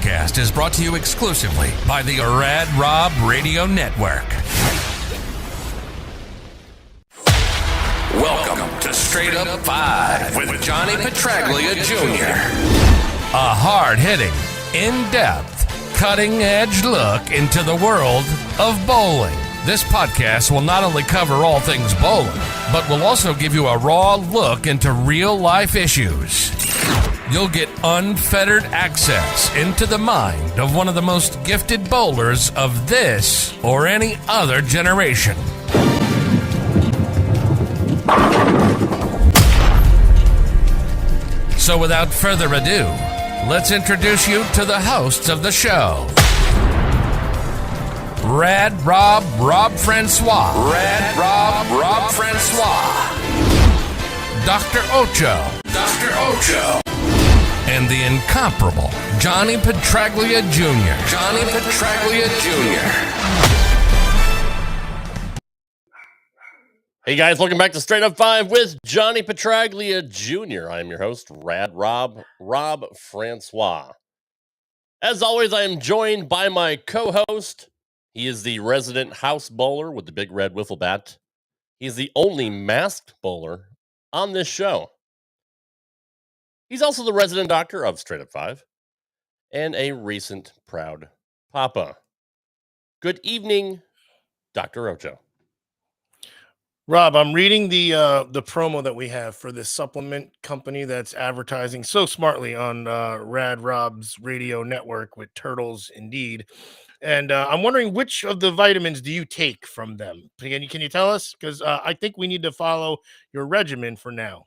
podcast is brought to you exclusively by the Rad Rob Radio Network. Welcome to Straight Up 5 with Johnny Petraglia Jr. A hard-hitting, in-depth, cutting-edge look into the world of bowling. This podcast will not only cover all things bowling, but will also give you a raw look into real-life issues. You'll get unfettered access into the mind of one of the most gifted bowlers of this or any other generation. So without further ado, let's introduce you to the hosts of the show. Rad Rob Francois. Rad Rob Francois. Dr. Ocho. And the incomparable Johnny Petraglia Jr. Johnny Petraglia Jr. Hey guys, welcome back to Straight Up 5 with Johnny Petraglia Jr. I am your host, Rad Rob Francois. As always, I am joined by my co-host. He is the resident house bowler with the big red wiffle bat. He's the only masked bowler on this show. He's also the resident doctor of Straight Up 5 and a recent proud papa. Good evening, Dr. Ocho. Rob, I'm reading the promo that we have for this supplement company that's advertising so smartly on Rad Rob's radio network with Turtles Indeed. And I'm wondering, which of the vitamins do you take from them? Can you tell us? Because I think we need to follow your regimen for now.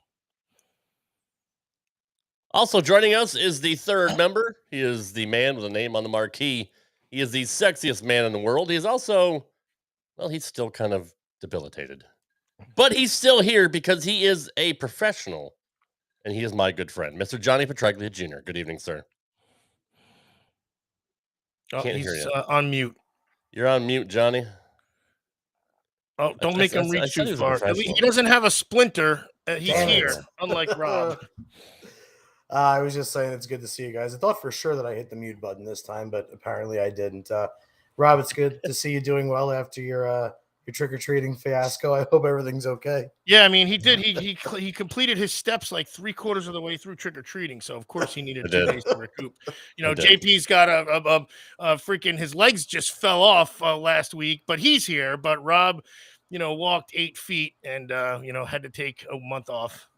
Also joining us is the third member. He is the man with a name on the marquee. He is the sexiest man in the world. He is also, well, he's still kind of debilitated. But he's still here because he is a professional, and he is my good friend, Mr. Johnny Petraglia Jr. Good evening, sir. Can't hear you. On mute. You're on mute, Johnny. Oh, don't make him reach too far. He doesn't have a splinter. He's here, unlike Rob. I was just saying it's good to see you guys. I thought for sure that I hit the mute button this time, but apparently I didn't. Rob, it's good to see you doing well after your trick-or-treating fiasco. I hope everything's okay. Yeah, I mean, he did. He completed his steps like 3/4 of the way through trick-or-treating, so of course he needed 2 days to recoup. You know, JP's got a freaking, his legs just fell off last week, but he's here. But Rob, walked 8 feet and had to take a month off.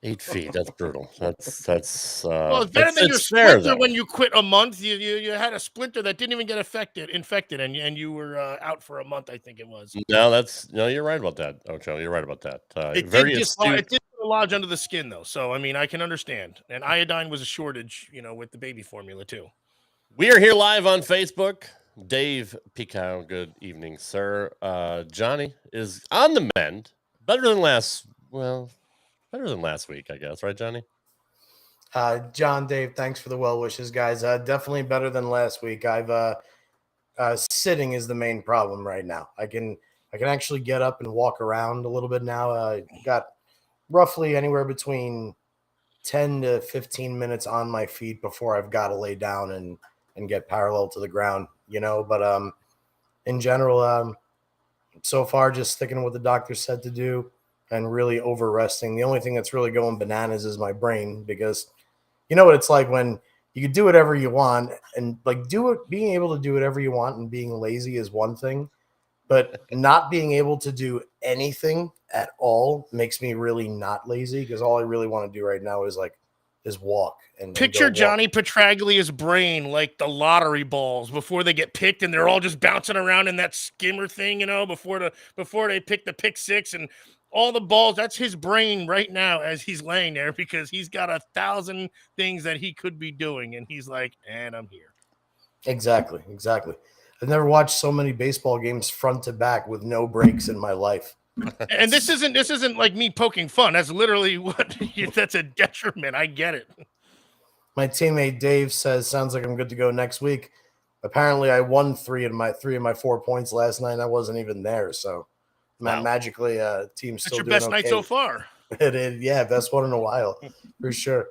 8 feet. That's brutal. That's well, it's better than your splinter when you quit a month. You had a splinter that didn't even get infected, and you were out for a month. I think it was. No, you're right about that, Ocho. You're right about that. It did lodge under the skin, though. So I mean, I can understand. And iodine was a shortage, with the baby formula too. We are here live on Facebook. Dave Picow, good evening, sir. Johnny is on the mend. Better than last week, I guess. Right, Johnny? John, Dave, thanks for the well wishes, guys. Definitely better than last week. I've sitting is the main problem right now. I can actually get up and walk around a little bit now. Got roughly anywhere between 10 to 15 minutes on my feet before I've got to lay down and get parallel to the ground, But in general, so far just sticking to what the doctor said to do and really over resting. The only thing that's really going bananas is my brain, because you know what it's like when you can do whatever you want, and being able to do whatever you want and being lazy is one thing, but not being able to do anything at all makes me really not lazy, because all I really want to do right now is walk. And picture Johnny Petraglia's brain like the lottery balls before they get picked, and they're all just bouncing around in that skimmer thing, before they pick the pick six and all the balls. That's his brain right now as he's laying there, because he's got 1,000 things that he could be doing, and he's like, and I'm here. Exactly. I've never watched so many baseball games front to back with no breaks in my life. And this isn't like me poking fun. That's literally that's a detriment. I get it. My teammate Dave says, sounds like I'm good to go next week. Apparently I won 3 of my 4 points last night. I wasn't even there. So magically, team's still doing okay. That's your best night so far. It is, yeah, best one in a while, for sure.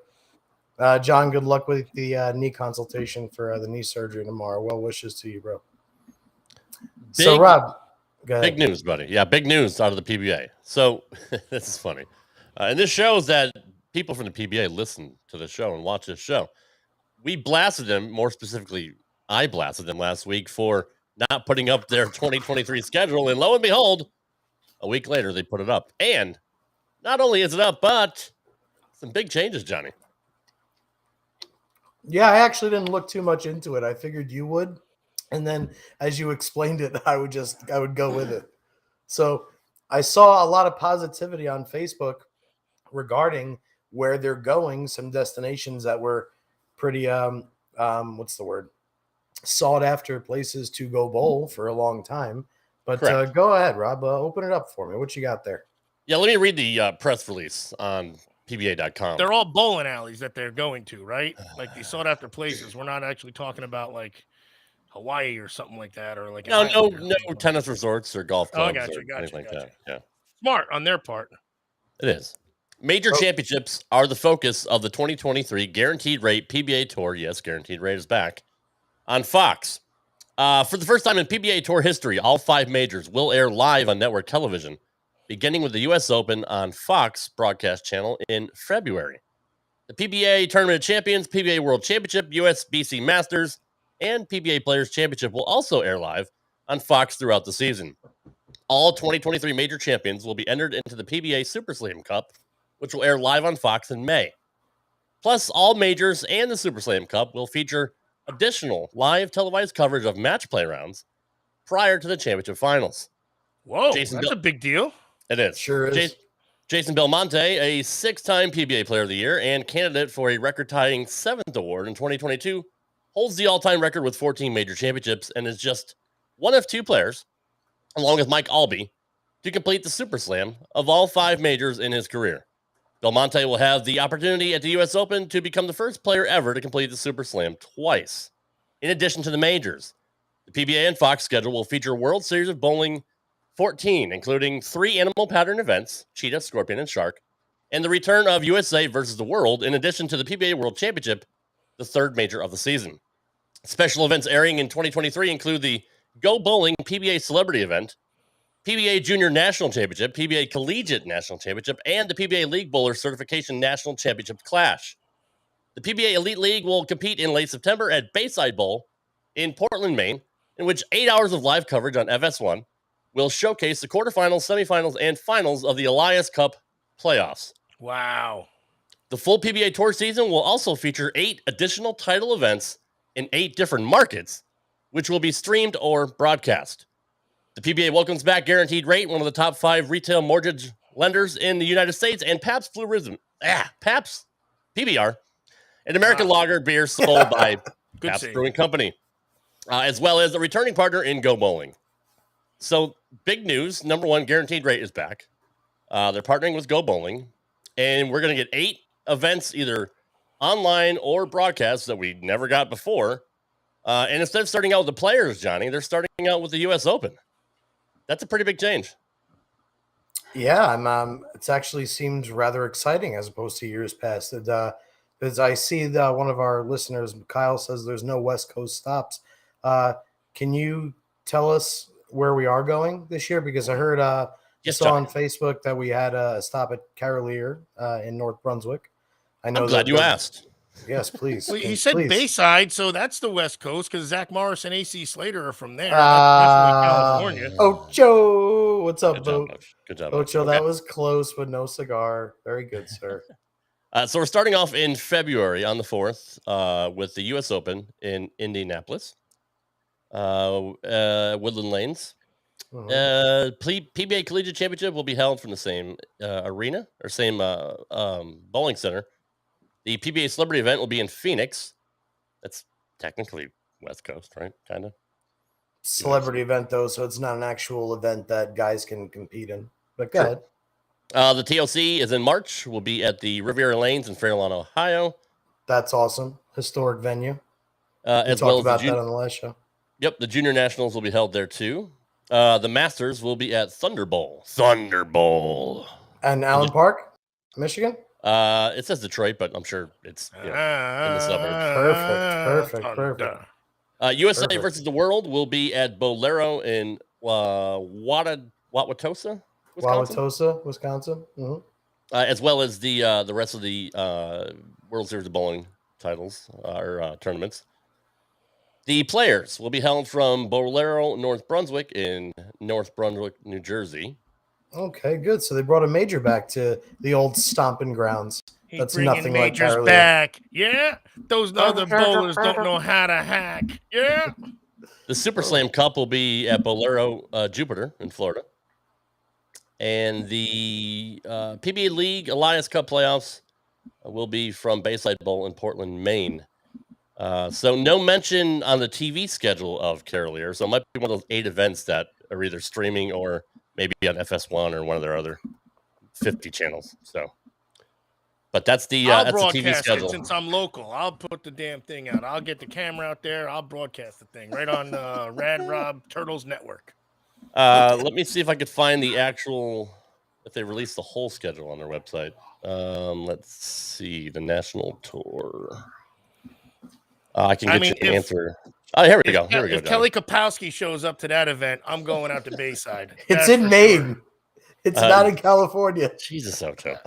John, good luck with the knee consultation for the knee surgery tomorrow. Well wishes to you, bro. So, Rob, go ahead. Big news, buddy. Yeah, big news out of the PBA. So this is funny. And this shows that people from the PBA listen to the show and watch this show. We blasted them, more specifically, I blasted them last week for not putting up their 2023 schedule. And lo and behold, a week later, they put it up. And not only is it up, but some big changes, Johnny. Yeah, I actually didn't look too much into it. I figured you would. And then as you explained it, I would go with it. So I saw a lot of positivity on Facebook regarding where they're going, some destinations that were pretty what's the word? Sought after places to go bowl for a long time. But go ahead, Rob. Open it up for me. What you got there? Yeah, let me read the press release on PBA.com. They're all bowling alleys that they're going to, right? Like these sought after places. We're not actually talking about like Hawaii or something like that, or like no tennis resorts or golf clubs or anything like that. Yeah, smart on their part. It is. Major championships are the focus of the 2023 Guaranteed Rate PBA Tour. Yes, Guaranteed Rate is back on Fox. For the first time in PBA Tour history, all 5 majors will air live on network television, beginning with the U.S. Open on Fox broadcast channel in February. The PBA Tournament of Champions, PBA World Championship, USBC Masters, and PBA Players Championship will also air live on Fox throughout the season. All 2023 major champions will be entered into the PBA Super Slam Cup, which will air live on Fox in May. Plus, all majors and the Super Slam Cup will feature additional live televised coverage of match play rounds prior to the championship finals. Whoa, that's a big deal. It is. Sure is. Jason Belmonte, a 6-time PBA Player of the Year and candidate for a record-tying 7th award in 2022, holds the all-time record with 14 major championships and is just one of 2 players, along with Mike Albee, to complete the Super Slam of all 5 majors in his career. Belmonte will have the opportunity at the U.S. Open to become the first player ever to complete the Super Slam twice. In addition to the majors, the PBA and Fox schedule will feature World Series of Bowling 14, including 3 animal pattern events, cheetah, scorpion, and shark, and the return of USA versus the World, in addition to the PBA World Championship, the 3rd major of the season. Special events airing in 2023 include the Go Bowling PBA Celebrity Event, PBA Junior National Championship, PBA Collegiate National Championship, and the PBA League Bowler Certification National Championship Clash. The PBA Elite League will compete in late September at Bayside Bowl in Portland, Maine, in which 8 hours of live coverage on FS1 will showcase the quarterfinals, semifinals, and finals of the Elias Cup playoffs. Wow. The full PBA Tour season will also feature 8 additional title events in 8 different markets, which will be streamed or broadcast. The PBA welcomes back Guaranteed Rate, one of the top 5 retail mortgage lenders in the United States, and Pabst Blue Ribbon, Pabst PBR, an American lager beer sold by Pabst Brewing Company, as well as a returning partner in Go Bowling. So, big news. Number 1, Guaranteed Rate is back. They're partnering with Go Bowling, and we're going to get 8 events, either online or broadcasts, that we never got before. And instead of starting out with the players, Johnny, they're starting out with the U.S. Open. That's a pretty big change. Yeah, it actually seems rather exciting as opposed to years past. As I see one of our listeners, Kyle, says there's no West Coast stops. Can you tell us where we are going this year? Because I heard saw on Facebook that we had a stop at Carolier in North Brunswick. I'm glad you asked. Yes, please. Well, he said Bayside, so that's the West Coast because Zach Morris and AC Slater are from there. That's California. Ocho, what's up, Bo? Good job, Ocho. Okay. That was close, but no cigar. Very good, sir. So we're starting off in February on the 4th with the U.S. Open in Indianapolis, Woodland Lanes. PBA Collegiate Championship will be held from the same arena or same bowling center. The PBA Celebrity event will be in Phoenix. That's technically West Coast, right? Kind of. Celebrity event, though, so it's not an actual event that guys can compete in. But go ahead. The TOC is in March. We'll be at the Riviera Lanes in Fairlawn, Ohio. That's awesome. Historic venue. As well as about that on the last show. Yep, the Junior Nationals will be held there, too. The Masters will be at Thunder Bowl. And Allen Park, Michigan? It says Detroit, but I'm sure it's in the suburbs. Perfect. USA Perfect. versus the World will be at Bolero in Wauwatosa, Wisconsin, Wauwatosa, Wisconsin. Mm-hmm. as well as the rest of the World Series of Bowling titles or tournaments. The Players will be held from Bolero, North Brunswick in North Brunswick, New Jersey. Okay, good. So they brought a major back to the old stomping grounds. He's That's bringing nothing like majors Carolier. back. Yeah, those other bowlers don't know how to hack. Yeah. The Super Slam Cup will be at Bolero, Jupiter in Florida. And the PBA League Alliance Cup playoffs will be from Bayside Bowl in Portland, Maine. So no mention on the TV schedule of Carolier. So it might be one of those 8 events that are either streaming or maybe on FS1 or one of their other 50 channels. So, but that's the I'll that's the TV broadcast schedule. it since I'm local. I'll put the damn thing out. I'll get the camera out there. I'll broadcast the thing right on Rad Rob Turtles Network. Let me see if I could find the actual, if they release the whole schedule on their website. Let's see, the national tour. I can get you an answer. Oh, here we go. Here we go. If Kelly Kapowski shows up to that event, I'm going out to Bayside. It's in Maine. Sure. It's not in California. Jesus, Ocho.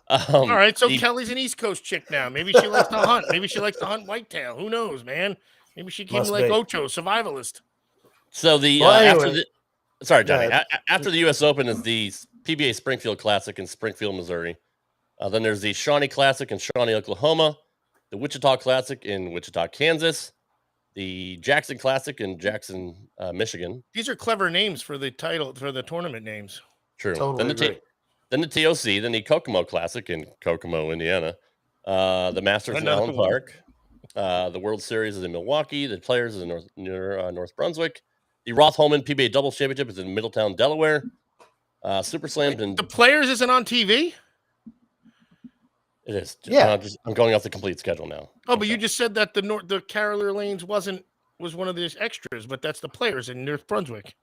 All right, so Kelly's an East Coast chick now. Maybe she likes to hunt. Maybe she likes to hunt whitetail. Who knows, man? Maybe she came like Ocho, survivalist. So the after the Johnny. After the U.S. Open is the PBA Springfield Classic in Springfield, Missouri. Then there's the Shawnee Classic in Shawnee, Oklahoma. The Wichita Classic in Wichita, Kansas. The Jackson Classic in Jackson, Michigan. These are clever names for the title, for the tournament names. True. Totally then the TOC, then the Kokomo Classic in Kokomo, Indiana. The Masters in Allen Park. The World Series is in Milwaukee. The Players is in North Brunswick. The Roth-Holman PBA Doubles Championship is in Middletown, Delaware. Super Slammed in... The Players isn't on TV? It is. Yeah. I'm going off the complete schedule now. Oh, but you just said that the Carolier Lanes was one of these extras, but that's the Players in North Brunswick.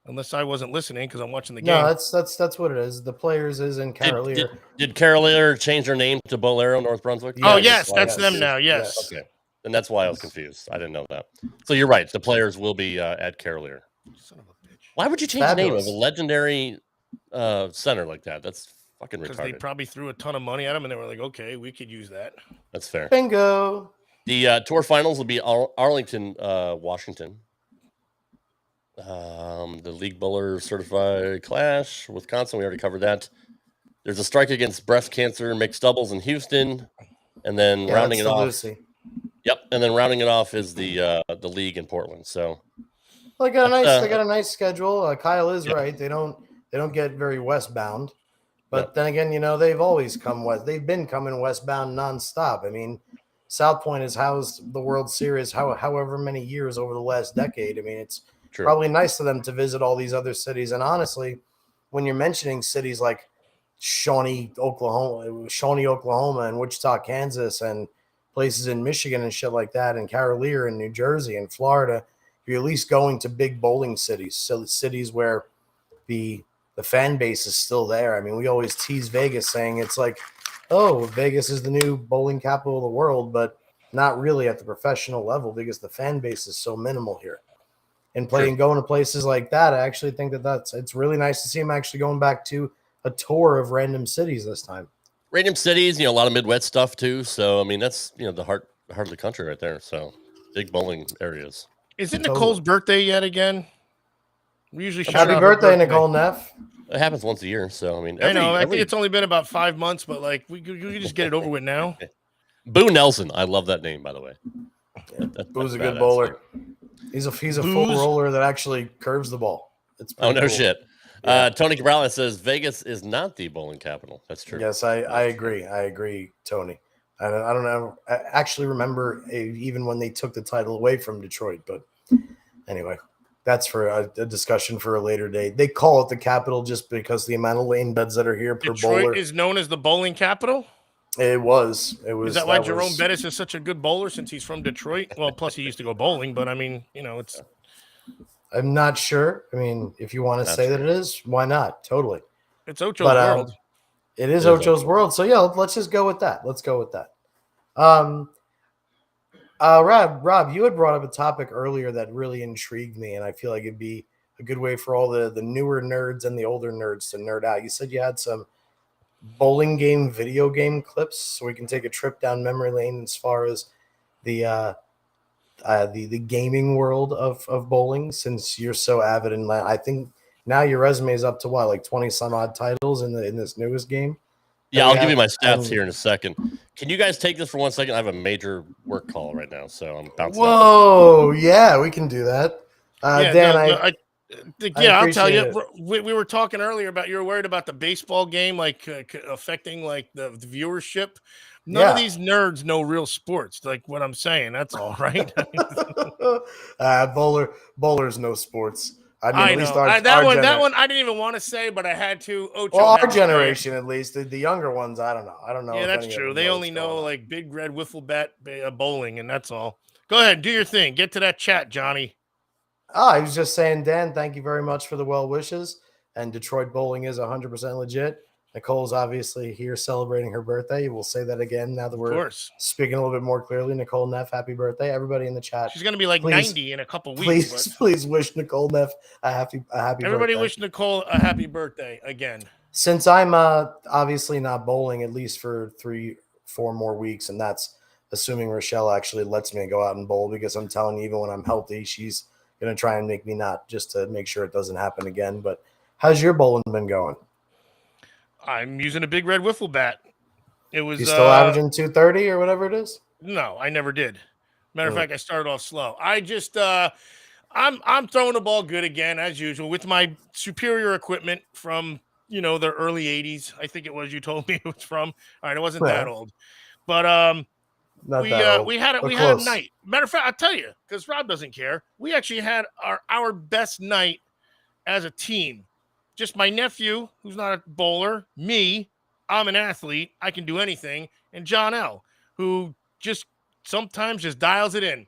Unless I wasn't listening because I'm watching the game. No, that's what it is. The Players is in Carolier. Did Carolier change their name to Bolero, North Brunswick? Oh, yes, that's them now. Yes. Okay. And that's why I was confused. I didn't know that. So you're right. The Players will be at Carolier. Son of a bitch. Why would you change the name of a legendary center like that? That's fucking retarded. Because they probably threw a ton of money at them, and they were like, okay, we could use that. That's fair. Bingo. The tour finals will be Arlington, Washington. The League Bowler Certified Clash, Wisconsin. We already covered that. There's a strike against breast cancer mixed doubles in Houston. And then rounding it off. Lucy. Yep. And then rounding it off is the league in Portland. So they got a nice schedule. Kyle is right. They don't get very westbound. But then again, they've always come west. They've been coming westbound nonstop. I mean, South Point has housed the World Series however many years over the last decade. I mean, it's probably nice for them to visit all these other cities. And honestly, when you're mentioning cities like Shawnee, Oklahoma, and Wichita, Kansas, and places in Michigan and shit like that, and Carolier and New Jersey and Florida, you're at least going to big bowling cities, so cities where the fan base is still there. I mean, we always tease Vegas saying it's like, oh, Vegas is the new bowling capital of the world, but not really at the professional level because the fan base is so minimal here. And going to places like that, I actually think it's really nice to see them actually going back to a tour of random cities this time. Random cities, a lot of Midwest stuff too. So I mean, that's the heart of the country right there. So big bowling areas. Is it Nicole's birthday yet again? We usually happy birthday, Nicole Neff. It happens once a year. So I mean, I think it's only been about 5 months, but like we just get it over with now. Boo Nelson, I love that name, by the way. Boo's a good bowler. He's a full roller that actually curves the ball. It's no cool. Shit. Yeah. Tony Cabrera says Vegas is not the bowling capital. That's true. Yes, I agree. I agree, Tony. I don't know. I actually remember even when they took the title away from Detroit. But anyway, that's for a discussion for a later date. They call it the capital just because the amount of lane beds that are here per bowler. Detroit is known as the bowling capital? It was. Is that why Jerome Bettis is such a good bowler since he's from Detroit? Well, plus he used to go bowling, but I mean, it's. I'm not sure. I mean, if you want to say that it is, why not? Totally. It's Ocho's world. It is Ocho's world. So yeah, let's just go with that. Let's go with that. Rob, you had brought up a topic earlier that really intrigued me, and I feel like it'd be a good way for all the newer nerds and the older nerds to nerd out. You said you had some bowling game video game clips, so we can take a trip down memory lane as far as the gaming world of bowling, since you're so avid. And I think now your resume is up to what, like 20 some odd titles in this newest game. Yeah, I'll give you my stats here in a second. Can you guys take this for 1 second? I have a major work call right now, so I'm bouncing. Whoa, yeah, we can do that. Dan, I'll tell you. We were talking earlier about you were worried about the baseball game, like affecting like the viewership. None of these nerds know real sports, like what I'm saying. That's all, right? Bowlers know sports. I mean, I at least know. That one I didn't even want to say, but I had to. Ocho, well, our generation, at least the younger ones, I don't know. I don't know. Yeah, that's true. They only know like big red wiffle bat bowling, and that's all. Go ahead, do your thing. Get to that chat, Johnny. I was just saying, Dan, thank you very much for the well wishes. And Detroit bowling is 100% legit. Nicole's obviously here celebrating her birthday. We'll say that again now that we're speaking a little bit more clearly. Nicole Neff, happy birthday. Everybody in the chat. She's going to be like 90 in a couple weeks. Please wish Nicole Neff a happy birthday. Everybody wish Nicole a happy birthday again. Since I'm obviously not bowling at least for 3-4 more weeks, and that's assuming Rochelle actually lets me go out and bowl, because I'm telling you, even when I'm healthy, she's going to try and make me not, just to make sure it doesn't happen again. But how's your bowling been going? I'm using a big red wiffle bat. It was you still averaging 230 or whatever it is? No, I never did. Matter of fact, I started off slow. I just I'm throwing the ball good again as usual with my superior equipment from the early 80s. I think it was, you told me it was from. All right, it wasn't that old. But we had a night. Matter of fact, I'll tell you, because Rob doesn't care. We actually had our best night as a team. Just my nephew, who's not a bowler, me, I'm an athlete, I can do anything, and John L., who just sometimes just dials it in.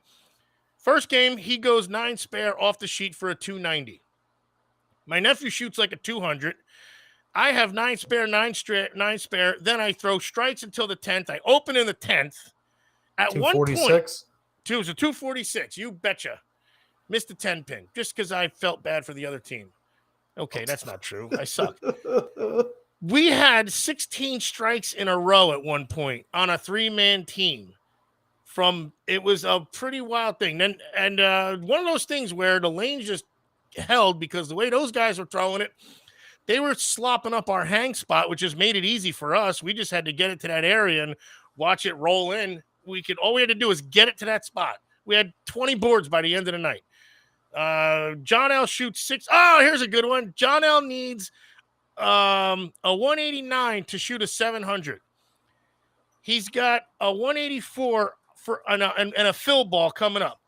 First game, he goes 9 spare off the sheet for a 290. My nephew shoots like a 200. I have 9 spare, 9 spare. Then I throw strikes until the 10th. I open in the 10th. At one point, it was a 246. You betcha. Missed the 10 pin just because I felt bad for the other team. Okay, that's not true. I suck. We had 16 strikes in a row at one point on a 3-man team. It was a pretty wild thing. And one of those things where the lanes just held, because the way those guys were throwing it, they were slopping up our hang spot, which just made it easy for us. We just had to get it to that area and watch it roll in. All we had to do was get it to that spot. We had 20 boards by the end of the night. John L shoots 6. Oh, here's a good one. John L needs a 189 to shoot a 700. He's got a 184 and a fill ball coming up.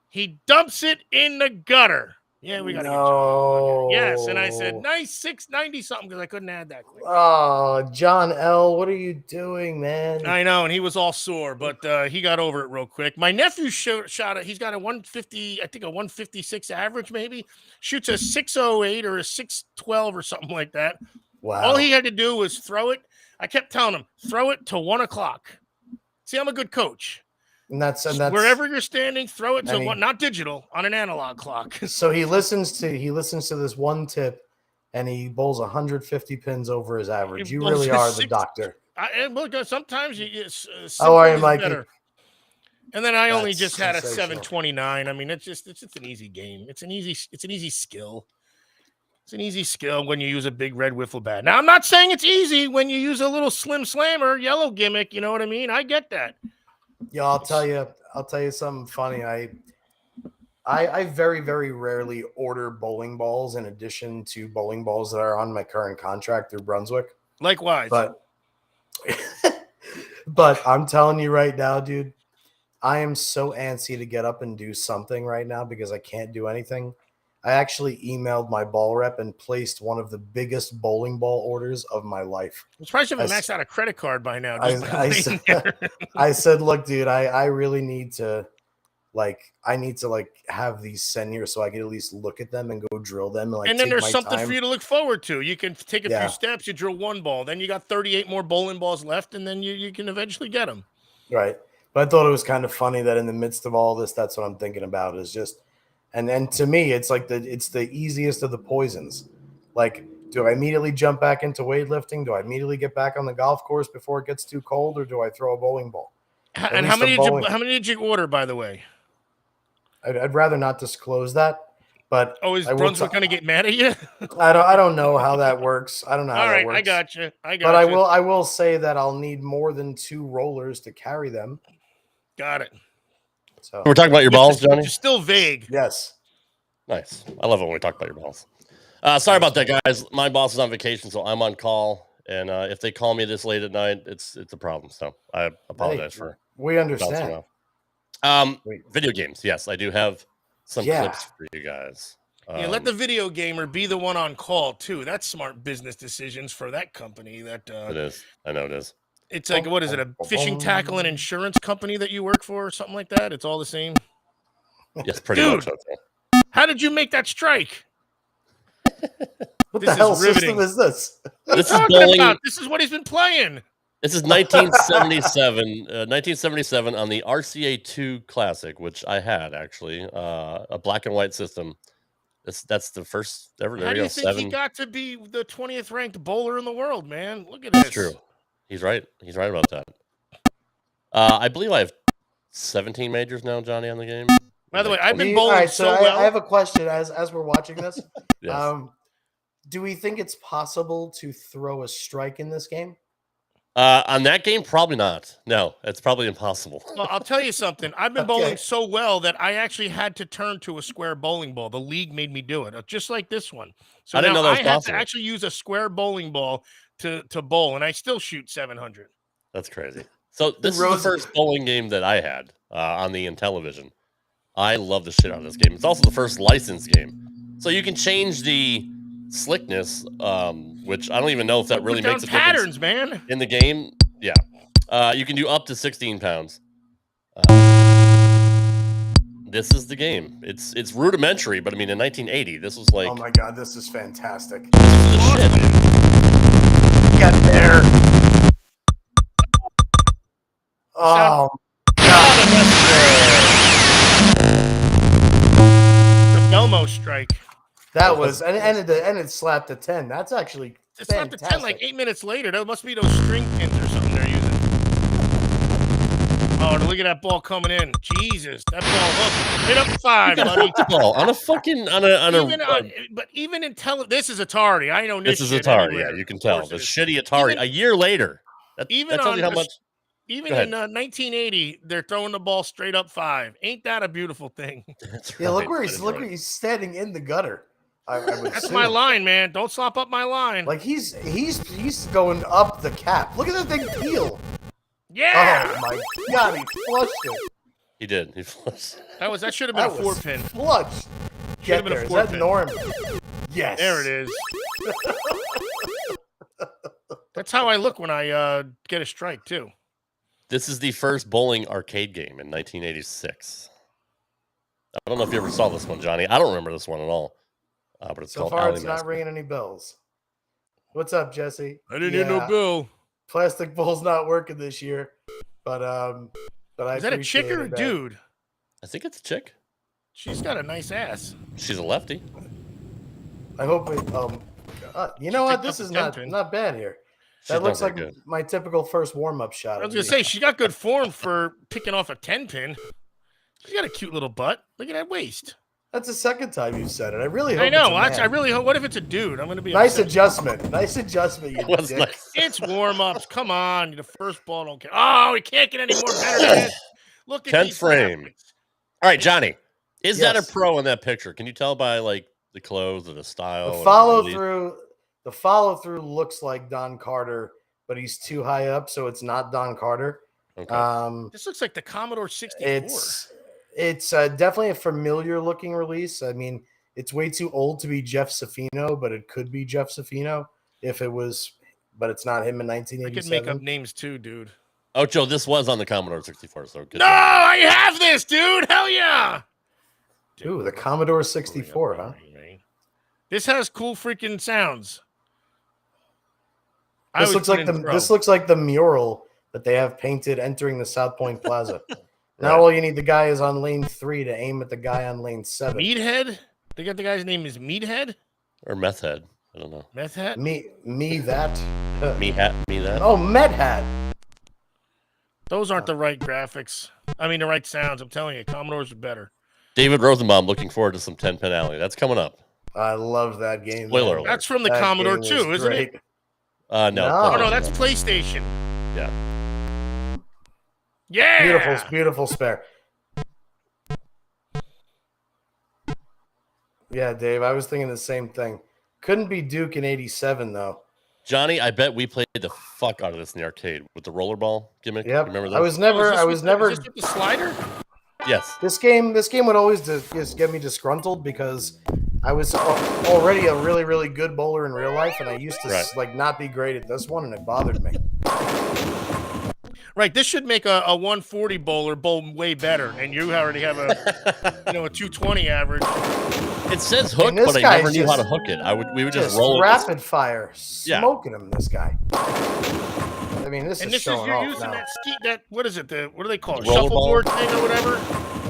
He dumps it in the gutter. Yeah, we got to get John. Yes, and I said, nice 690 something, because I couldn't add that quick. Oh, John L., what are you doing, man? I know, and he was all sore, but he got over it real quick. My nephew shot it. He's got a 150, I think a 156 average maybe. Shoots a 608 or a 612 or something like that. Wow. All he had to do was throw it. I kept telling him, throw it to 1 o'clock. See, I'm a good coach. And that's wherever you're standing, throw it to one, not digital, on an analog clock. So he listens to this one tip, and he bowls 150 pins over his average. You really are the doctor. Sometimes how are you, Mikey? Better. And then I only just had a 729. I mean, it's an easy game. It's an easy skill. It's an easy skill when you use a big red wiffle bat. Now, I'm not saying it's easy when you use a little slim slammer yellow gimmick. You know what I mean? I get that. Yeah, I'll tell you something funny. I very, very rarely order bowling balls in addition to bowling balls that are on my current contract through Brunswick. Likewise. But I'm telling you right now, dude, I am so antsy to get up and do something right now because I can't do anything. I actually emailed my ball rep and placed one of the biggest bowling ball orders of my life. I'm surprised you haven't maxed out a credit card by now. I said, look, dude, I really need to like I need to like have these sent here so I can at least look at them and go drill them and like And then take there's my something time. for you to look forward to. You can take a Yeah. few steps, you drill one ball, then you got 38 more bowling balls left, and then you can eventually get them. Right. But I thought it was kind of funny that in the midst of all this, that's what I'm thinking about is just, and then to me, it's like it's the easiest of the poisons. Like, do I immediately jump back into weightlifting? Do I immediately get back on the golf course before it gets too cold, or do I throw a bowling ball? And how many did you order, by the way? I'd rather not disclose that, but Oh, is Brunswick going to get mad at you? I don't know how that works. I don't know how All that right, works. I got you. But I will say that I'll need more than 2 rollers to carry them. Got it. So We're talking about your balls, Johnny? Which is still vague. yes. Nice. I love it when we talk about your balls. Sorry about that, guys. My boss is on vacation, so I'm on call. And if they call me this late at night, it's a problem. So I apologize for we understand. Video games. Yes, I do have some clips for you guys. Yeah, let the video gamer be the one on call too. That's smart business decisions for that company. That it is. I know it is. It's like, what is it? A fishing tackle and insurance company that you work for, or something like that? It's all the same. Yes, pretty much. Okay. How did you make that strike? What the hell system is this? This is bowling. About? This is what he's been playing. This is 1977. 1977 on the RCA 2 Classic, which I had actually, a black and white system. That's the first ever. How do you think he got to be the 20th ranked bowler in the world, man? Look at this. That's true. He's right. He's right about that. I believe I have 17 majors now, Johnny, on the game. By the way, I've been bowling so well. I have a question as we're watching this. Yes. Do we think it's possible to throw a strike in this game? On that game, probably not. No, it's probably impossible. Well, I'll tell you something. I've been bowling so well that I actually had to turn to a square bowling ball. The league made me do it, just like this one. So I didn't know that was possible. To actually use a square bowling ball to bowl, and I still shoot 700. That's crazy. So this is the first bowling game that I had on the Intellivision. I love the shit out of this game. It's also the first licensed game. So you can change the slickness, which I don't even know if that really makes a patterns, difference, man. in the game. Yeah, you can do up to 16 pounds. This is the game. It's rudimentary, but I mean, in 1980, this was like, oh my god, this is fantastic. This is the shit. Get there. Oh god. The Belmo strike. That was and it slapped a 10. That's actually it slapped a 10 like 8 minutes later. That must be those string pins or something they're using. Oh, look at that ball coming in. Jesus, that ball hit up 5, buddy. Ball on a fucking but even in this is Atari. I know this is Atari. Anywhere. Yeah, you can tell the shitty Atari. Even, a year later, that tells you how much. Even in 1980, they're throwing the ball straight up 5. Ain't that a beautiful thing? That's right. Yeah, look where he's standing in the gutter. That's my line, man. Don't slop up my line. Like he's going up the cap. Look at that thing peel. Yeah. Oh my god, he flushed it. He did. He flushed. That should have been a 4-pin. Flushed. Get there. Is that Norm? Yes. There it is. That's how I look when I get a strike too. This is the first bowling arcade game in 1986. I don't know if you ever saw this one, Johnny. I don't remember this one at all. But it's called Alley Master. Not ringing any bells. What's up, Jesse? I didn't hear no bill. Plastic bowl's not working this year, but is that a chick or a dude? I think it's a chick. She's got a nice ass. She's a lefty. I hope it. You know what? This is not bad here. That looks like my typical first warm-up shot. I was gonna say she got good form for picking off a 10-pin. She's got a cute little butt. Look at that waist. That's the second time you've said it. I really hope. I know. I really hope. What if it's a dude? I'm gonna be nice adjustment. Nice adjustment. You dick. Nice. It's warm-ups. Come on, the first ball don't count. Oh, we can't get any more better than this. Look at 10th frame. Graphics. All right, Johnny. Is that a pro in that picture? Can you tell by like the clothes or the style? The follow-through looks like Don Carter, but he's too high up, so it's not Don Carter. Okay. This looks like the Commodore 64. It's definitely a familiar looking release. I mean, it's way too old to be Jeff Safino, but it could be Jeff Safino if it was, but it's not him in 1987. I could make up names too, dude. Ocho, this was on the Commodore 64, so good. No, I have this, dude. Hell yeah. Ooh, the Commodore 64, huh? This has cool freaking sounds. This looks like the mural that they have painted entering the South Point Plaza. Now all you need the guy is on lane 3 to aim at the guy on lane 7. Meathead? They got the guy's name is Meathead? Or Meth Head. I don't know. Meth Hat? Me that. Me that. Oh, Met Hat. Those aren't the right graphics. I mean, the right sounds. I'm telling you, Commodores are better. David Rosenbaum looking forward to some 10-pin alley. That's coming up. I love that game. Spoiler alert. That's from the Commodore too, isn't it? No. No, that's PlayStation. Yeah. Yeah. Beautiful spare. Yeah, Dave, I was thinking the same thing. Couldn't be Duke in 87, though. Johnny, I bet we played the fuck out of this in the arcade with the rollerball gimmick. Yep. Remember that? I was never. Is this with the slider? Yes. This game would always just get me disgruntled because I was already a really, really good bowler in real life, and I used to not be great at this one, and it bothered me. Right, this should make a 140 bowler bowl way better, and you already have a a 220 average. It says hook, but I never knew how to hook it. We would just roll rapid fire, smoking him. This guy. I mean, this is showing off using now. that what is it? What do they call it? Rollerball? Shuffleboard thing or whatever?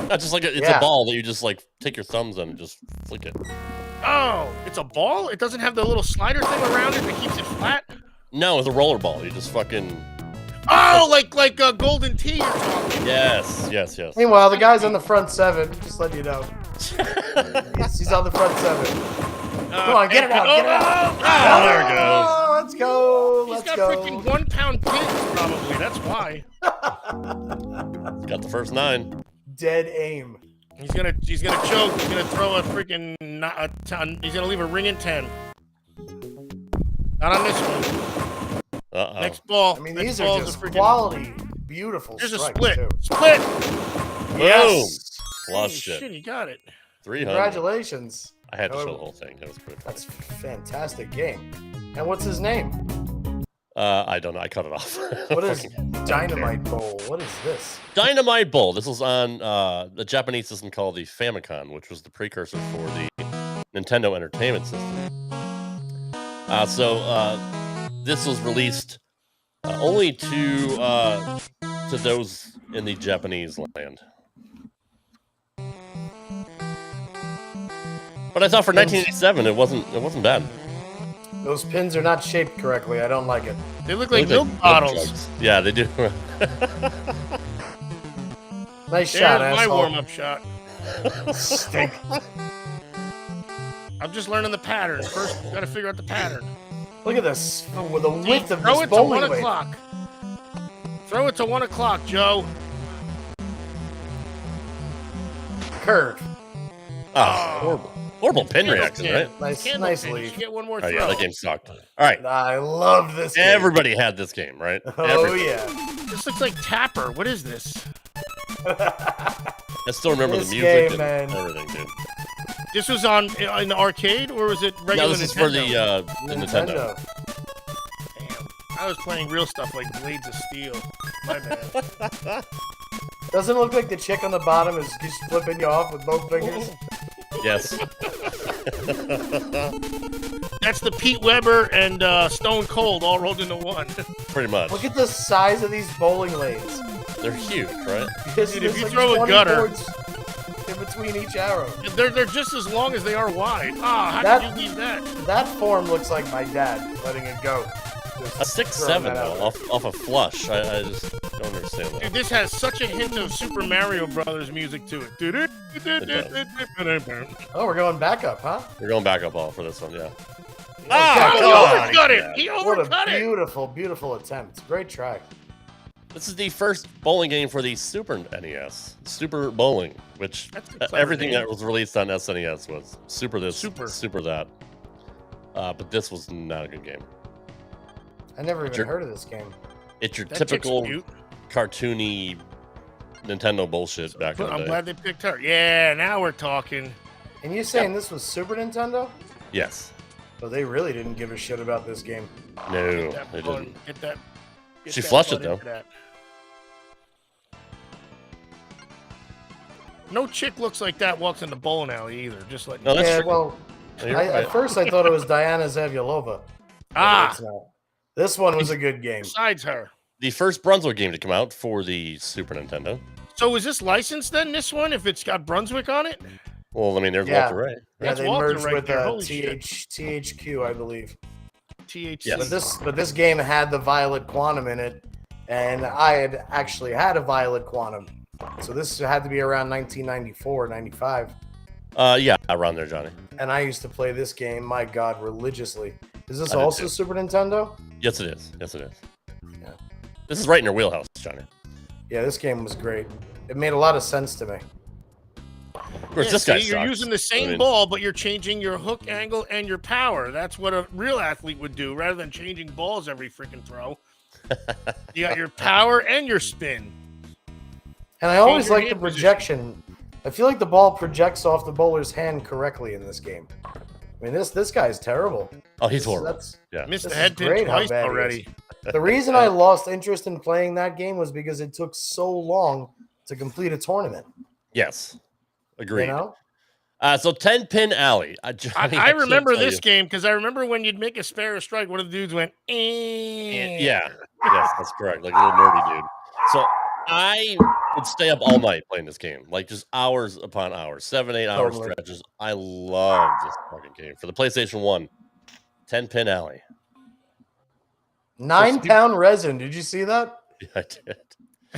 Not just like it's a ball that you just like take your thumbs on and just flick it. Oh, it's a ball? It doesn't have the little slider thing around it that keeps it flat? No, it's a rollerball. You just fucking. Oh, like a Golden Tee you're talking. Yes. Meanwhile, the guy's on the front 7. Just letting you know. he's on the front 7. Come on, get it out. Get it out. Oh, there it goes. Oh, let's go. He's got freaking 1 pound pins, probably. That's why. Got the first 9. Dead aim. He's gonna choke. He's gonna throw a freaking. He's gonna leave a ring in 10. Not on this one. Uh-oh. Next ball. I mean, these are just quality, beautiful There's strikes, a split. too. Split. Yes. Flushed it. Shit, he got it. 300. Congratulations. I had to show the whole thing. That was pretty funny. That's a fantastic game. And what's his name? I don't know. I cut it off. What is Dynamite Bowl? What is this? Dynamite Bowl. This was on the Japanese system called the Famicom, which was the precursor for the Nintendo Entertainment System. So this was released only to those in the Japanese land. But I thought for 1987 it wasn't bad. Those pins are not shaped correctly. I don't like it. They look like milk bottles. Yeah, they do. Nice shot, There's my asshole. warm-up shot. Stink. I'm just learning the pattern. First, got to figure out the pattern. Look at this. With the width of Throw this it to 1 bowling weight. o'clock. Throw it to 1 o'clock, Joe. Curve. Oh, horrible pin reaction, right? Nice lead. You get one more Oh, throw. yeah, that game sucked. All right. I love this game. Everybody had this game, right? Oh, Everybody. yeah. This looks like Tapper. What is this? I still remember This the music game, and man. everything, dude. This was in the arcade, or was it regular No, this is Nintendo? for the Nintendo. Damn. I was playing real stuff like Blades of Steel. My bad. Doesn't it look like the chick on the bottom is just flipping you off with both fingers? Yes. That's the Pete Weber and Stone Cold all rolled into one. Pretty much. Look at the size of these bowling lanes. They're huge, right? There's if you like throw a 20 gutter- boards in between each arrow. They're just as long as they are wide. How That- did you leave that? That form looks like my dad letting it go. Just A throwing 6-7 that out though, there. off a flush. I just don't understand that. Dude, this has such a hint of Super Mario Brothers music to it. Oh, we're going back up, huh? We're going back up all for this one, yeah. Oh, He God. overcut it! He What overcut a it! beautiful, beautiful attempt. Great try. This is the first bowling game for the Super NES. Super Bowling, which That's a clever everything name. that was released on SNES was Super this, Super. Super that. But this was not a good game. I never even Sure. heard of this game. It's your That chick's typical cute. cartoony Nintendo bullshit back in the I'm day. glad they picked her. Yeah, now we're talking. And you saying this was Super Nintendo? Yes. So they really didn't give a shit about this game. No, Get that they ball- didn't. Get that. Get She that flushed butt it, though. into that. No chick looks like that walks in the bowling alley either. Just like No, that's Yeah, true. well, You're right. at first I thought it was Diana Zavyalova. But it's not. This one was a good game. Besides her. The first Brunswick game to come out for the Super Nintendo. So is this licensed then? This one, if it's got Brunswick on it? Well, I mean, there's Yeah. Walter Ray. Yeah, That's they Walter merged right with there. Holy THQ, I believe. THC. Yes. But this game had the Violet Quantum in it, and I had actually had a Violet Quantum. So this had to be around 1994, 95. Yeah, around there, Johnny. And I used to play this game, my God, religiously. Is this I did also too. Super Nintendo? Yes, it is. Yes, it is. Yeah. This is right in your wheelhouse, Johnny. Yeah, this game was great. It made a lot of sense to me. Of course, Yeah, this guy see, you're sucks. using the same I mean, ball, but you're changing your hook angle and your power. That's what a real athlete would do, rather than changing balls every freaking throw. You got your power and your spin. And I always your like the hand position. projection. I feel like the ball projects off the bowler's hand correctly in this game. I mean, this guy's terrible. Oh, he's horrible. That's Yeah. Missed This the is head pin great how twice bad he already. the reason I lost interest in playing that game was because it took so long to complete a tournament. Yes. Agreed. You know? So 10-pin alley. Johnny, I can't remember tell this you. game because I remember when you'd make a spare or strike, one of the dudes went, eh. Yeah. Yes, that's correct. Like a little nerdy dude. So I would stay up all night playing this game, like just hours upon hours, 7-8 hour Totally. stretches. I love this fucking game for the PlayStation 1. 10-pin alley. 9-pound resin. Did you see that? Yeah, I did.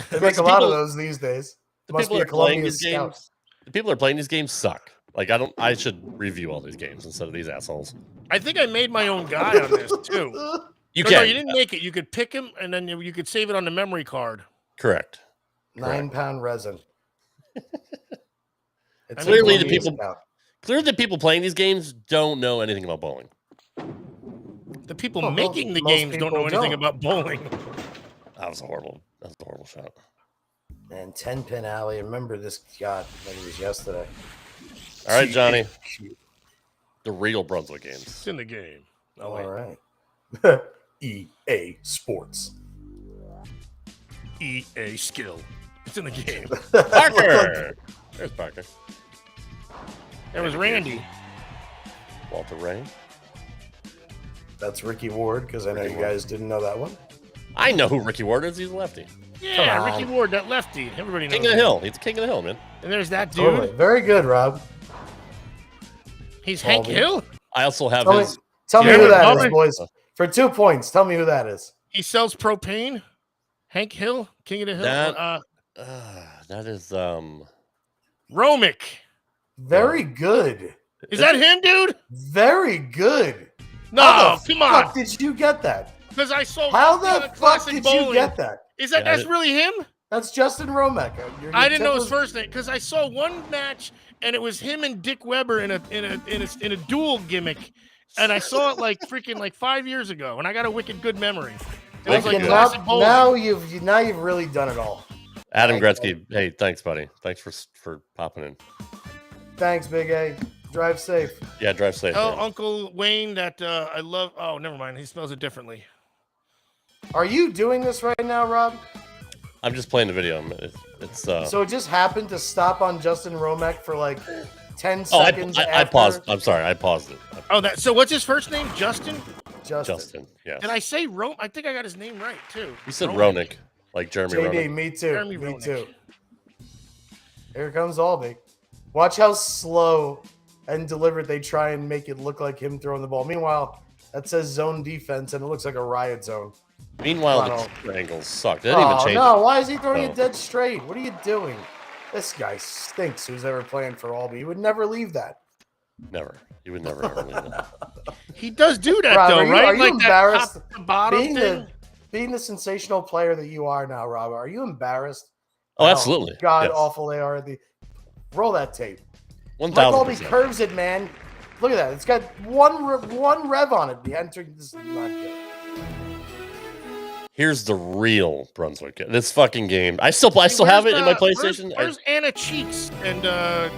They make a lot of people- those these days. The Must people be that a are playing Columbia these scout. games. The people that are playing these games suck. Like I should review all these games instead of these assholes. I think I made my own guy on this too. You No, can. no, you didn't make it. You could pick him, and then you could save it on the memory card. Correct. 9-pound resin. It's a Clearly the Columbia people- scout. Clearly, the people playing these games don't know anything about bowling. The people Well, making the most games don't know people anything don't. about bowling. That was a horrible shot. And 10-pin alley. I remember this, God, like it was yesterday. All right, Johnny. The real Brunswick games. It's in the game. Oh, All wait. right. EA Sports. EA skill. It's in the game. Parker. There's Parker. There was Randy. Walter Ray. That's Ricky Ward, because I know Ricky you Ward. guys didn't know that one. I know who Ricky Ward is. He's a lefty. Yeah, Come Ricky on. Ward, that lefty. Everybody knows. King of the him. Hill. He's the king of the hill, man. And there's that dude. Totally. Very good, Rob. He's Hank Baldy. Hill. I also have Tell me, his. tell me Yeah, who that Robert- is, boys. For 2 points, tell me who that is. He sells propane. Hank Hill, King of the Hill. That- That is Romick. Very good. Is that him, dude? Very good. No, How the come fuck on. did you get that? Because I saw. How on the fuck classic did bowling. you get that? Is that Yeah, I that's did- really him? That's Justin Romek. I didn't know his first name because I saw one match and it was him and Dick Weber in a dual gimmick, and I saw it like freaking like 5 years ago, and I got a wicked good memory. It was Wicked like good. classic bowling. Now you've really done it all. Adam Thanks, Gretzky. Hey, thanks, buddy. Thanks for popping in. Thanks, Big A. Drive safe. Yeah, drive safe. Tell man. Uncle Wayne that I love. Oh, never mind. He spells it differently. Are you doing this right now, Rob? I'm just playing the video. It's So it just happened to stop on Justin Romek for like 10 Oh, seconds. I after paused. I'm sorry. I paused it. Oh, that. So what's his first name? Justin. Justin. Yeah. Did I say Rome? I think I got his name right too. You said Romick. Ronick, like Jeremy JD, Ronick. me too. Jeremy me Roenick. too. Here comes Albie. Watch how slow and deliberate they try and make it look like him throwing the ball. Meanwhile, that says zone defense, and it looks like a riot zone. Meanwhile, Come on, the triangles suck. They didn't even Oh, change no. Why is he throwing Oh. it dead straight? What are you doing? This guy stinks who's ever playing for Albie. He would never leave that. it. Never. You would never ever leave it. He does do that Rob, though, are you- right? are you like embarrassed that top to bottom Being thing. being the sensational player that you are now, Rob, are you embarrassed? Oh, How absolutely. God Yes. awful they are. Roll that tape. Mike 1,000%. Albie curves it, man. Look at that. It's got one rev on it. The entering this is not good. Here's the real Brunswick. This fucking game. I still have it in my PlayStation. Where's Anna Cheeks and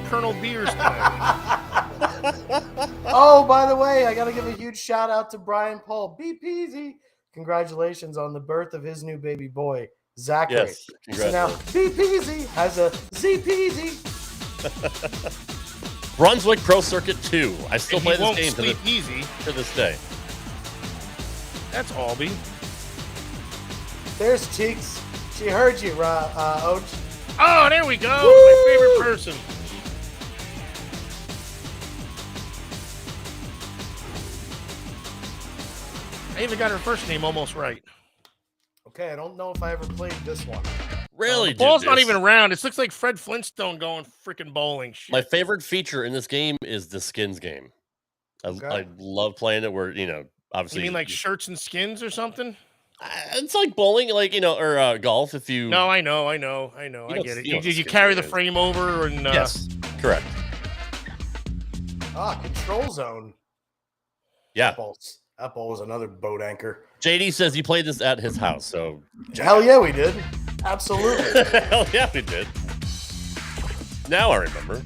Colonel Beers? Oh, by the way, I got to give a huge shout out to Brian Paul. Be peasy. Congratulations on the birth of his new baby boy, Zachary. Yes. So now, Congratulations. Be Peasy has a Z Peasy. Brunswick Pro Circuit 2. I still And play he this won't game sleep easy. to this day. That's Albie. There's Cheeks. She heard you, Ocho. Oh, there we go. Woo! My favorite person. I even got her first name almost right. Okay, I don't know if I ever played this one. Really, The ball's not dude, even round. It looks like Fred Flintstone going freaking bowling. Shit. my favorite feature in this game is the skins game. I love playing it where, obviously. You mean like shirts and skins or something? It's like bowling, or golf if you. No, I know. I get it. You carry the frame over and. Yes, correct. Control zone. Yeah. That ball was another boat anchor. JD says he played this at his house, so. Hell yeah, we did. Absolutely. Hell yeah, we did. Now I remember.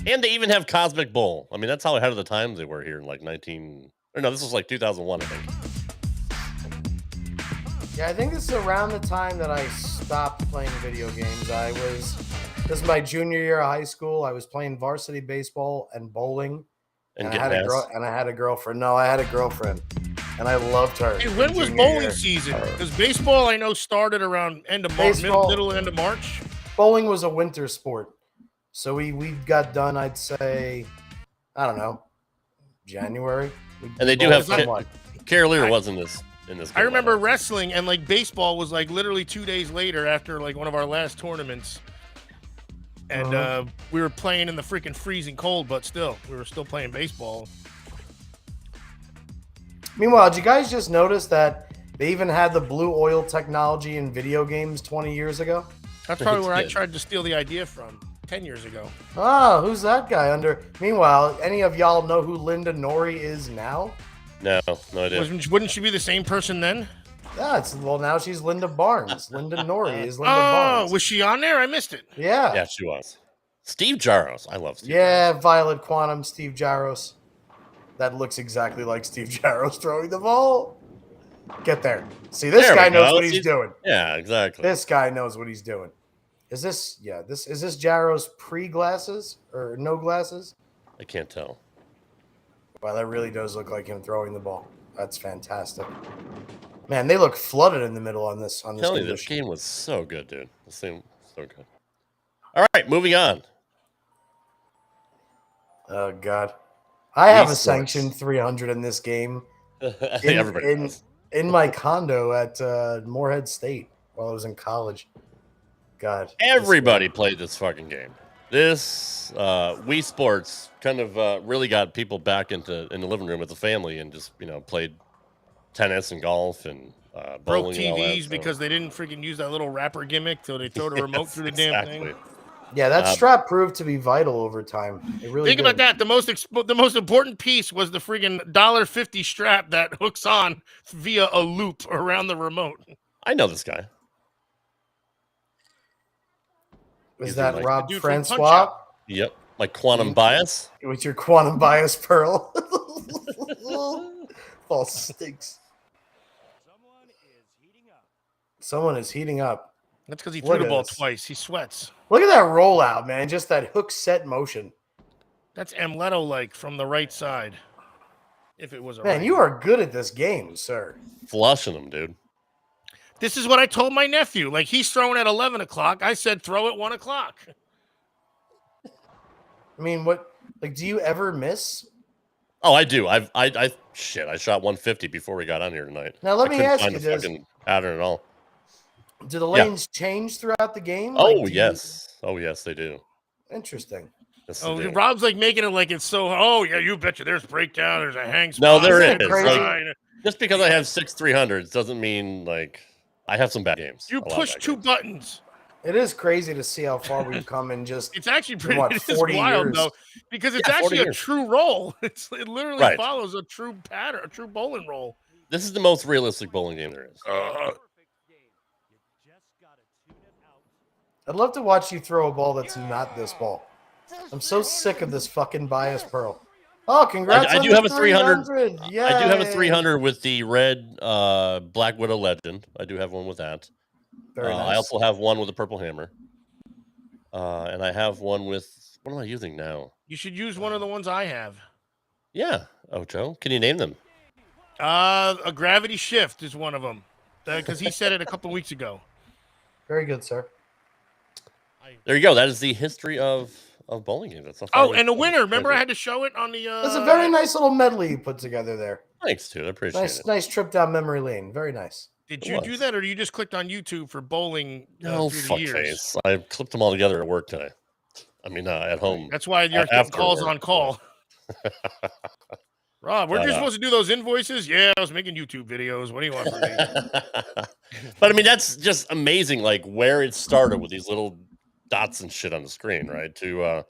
And they even have Cosmic Bowl. I mean, that's how ahead of the times they were here in like this was like 2001, I think. Yeah, I think this is around the time that I stopped playing video games. This is my junior year of high school. I was playing varsity baseball and bowling. And I had a girlfriend. No, I had a girlfriend. And I loved her. Hey, when was bowling season? Because baseball, I know, started around end of March, middle end of March. Bowling was a winter sport. So we got done, I'd say, I don't know, January. And they do have Carolier was in this game. I remember wrestling, and like baseball was like literally 2 days later after like one of our last tournaments. And we were playing in the freaking freezing cold, but still, we were still playing baseball. Meanwhile, did you guys just notice that they even had the blue oil technology in video games 20 years ago? That's probably where I tried to steal the idea from 10 years ago. Oh, who's that guy under? Meanwhile, any of y'all know who Linda Nori is now? No idea. Wouldn't she be the same person then? Yeah, now she's Linda Barnes. Linda Nori is Linda Barnes. Oh, was she on there? I missed it. Yeah. Yeah, she was. Steve Jaros. I love Steve. Yeah, Violet Quantum, Steve Jaros. That looks exactly like Steve Jaros throwing the ball. Get there. See, this guy knows what he's doing. Yeah, exactly. This guy knows what he's doing. Is this Jaros pre-glasses or no glasses? I can't tell. Wow, that really does look like him throwing the ball. That's fantastic. Man, they look flooded in the middle on this. This game was so good, dude. This thing was so good. All right, moving on. Oh God, I have a sanctioned 300 in this game. Everybody does. In my condo at Morehead State while I was in college. God, everybody played this fucking game. This Wii Sports kind of really got people back in the living room with the family and just played tennis and golf and bowling. Broke TVs because they didn't freaking use that little wrapper gimmick, so they throw the remote through the damn thing. Yeah, that strap proved to be vital over time. It really think about that. The most important piece was the friggin' $1.50 strap that hooks on via a loop around the remote. I know this guy. Was that Rob Francois? Yep, my quantum bias. With your quantum bias pearl. Ball stinks. Someone is heating up. That's because he threw the ball twice. He sweats. Look at that rollout, man. Just that hook set motion. That's Amleto-like from the right side. If it was a man, you are good at this game, sir. Flushing them, dude. This is what I told my nephew. Like, he's throwing at 11 o'clock. I said, throw at 1 o'clock. I mean, what? Like, do you ever miss? Oh, I do. I shot 150 before we got on here tonight. Now, let me ask you this. Pattern at all. Do the lanes change throughout the game? Oh, yes. Oh, yes, they do. Interesting. Yes, Rob's like making it like it's so. Oh, yeah, you betcha. There's breakdown. There's a hang spot. No, there is. Like, just because I have 6 300s doesn't mean like I have some bad games. You push 2 buttons. It is crazy to see how far we've come in just. It's actually pretty wild years. Though, because it's actually a true roll. It literally follows a true pattern, a true bowling roll. This is the most realistic bowling game there is. I'd love to watch you throw a ball that's not this ball. I'm so sick of this fucking bias pearl. Oh, congrats! I do have a 300. Yay. I do have a 300 with the red Black Widow Legend. I do have one with that. Very nice. I also have one with a purple hammer. And I have one with What am I using now? You should use one of the ones I have. Yeah, Ocho. Can you name them? A gravity shift is one of them, because he said it a couple weeks ago. Very good, sir. There you go. That is the history of bowling games. That's And the winner. Remember, I had to show it on the. It's a very nice little medley you put together there. Thanks, dude. I appreciate it. Nice trip down memory lane. Very nice. Did you do that, or you just clicked on YouTube for bowling? No, through the years? fuckface. I clipped them all together at work today. I mean, at home. That's why you're getting calls on call. Rob, weren't you supposed to do those invoices? Yeah, I was making YouTube videos. What do you want from me? But I mean, that's just amazing, like where it started with these little dots and shit on the screen, right? To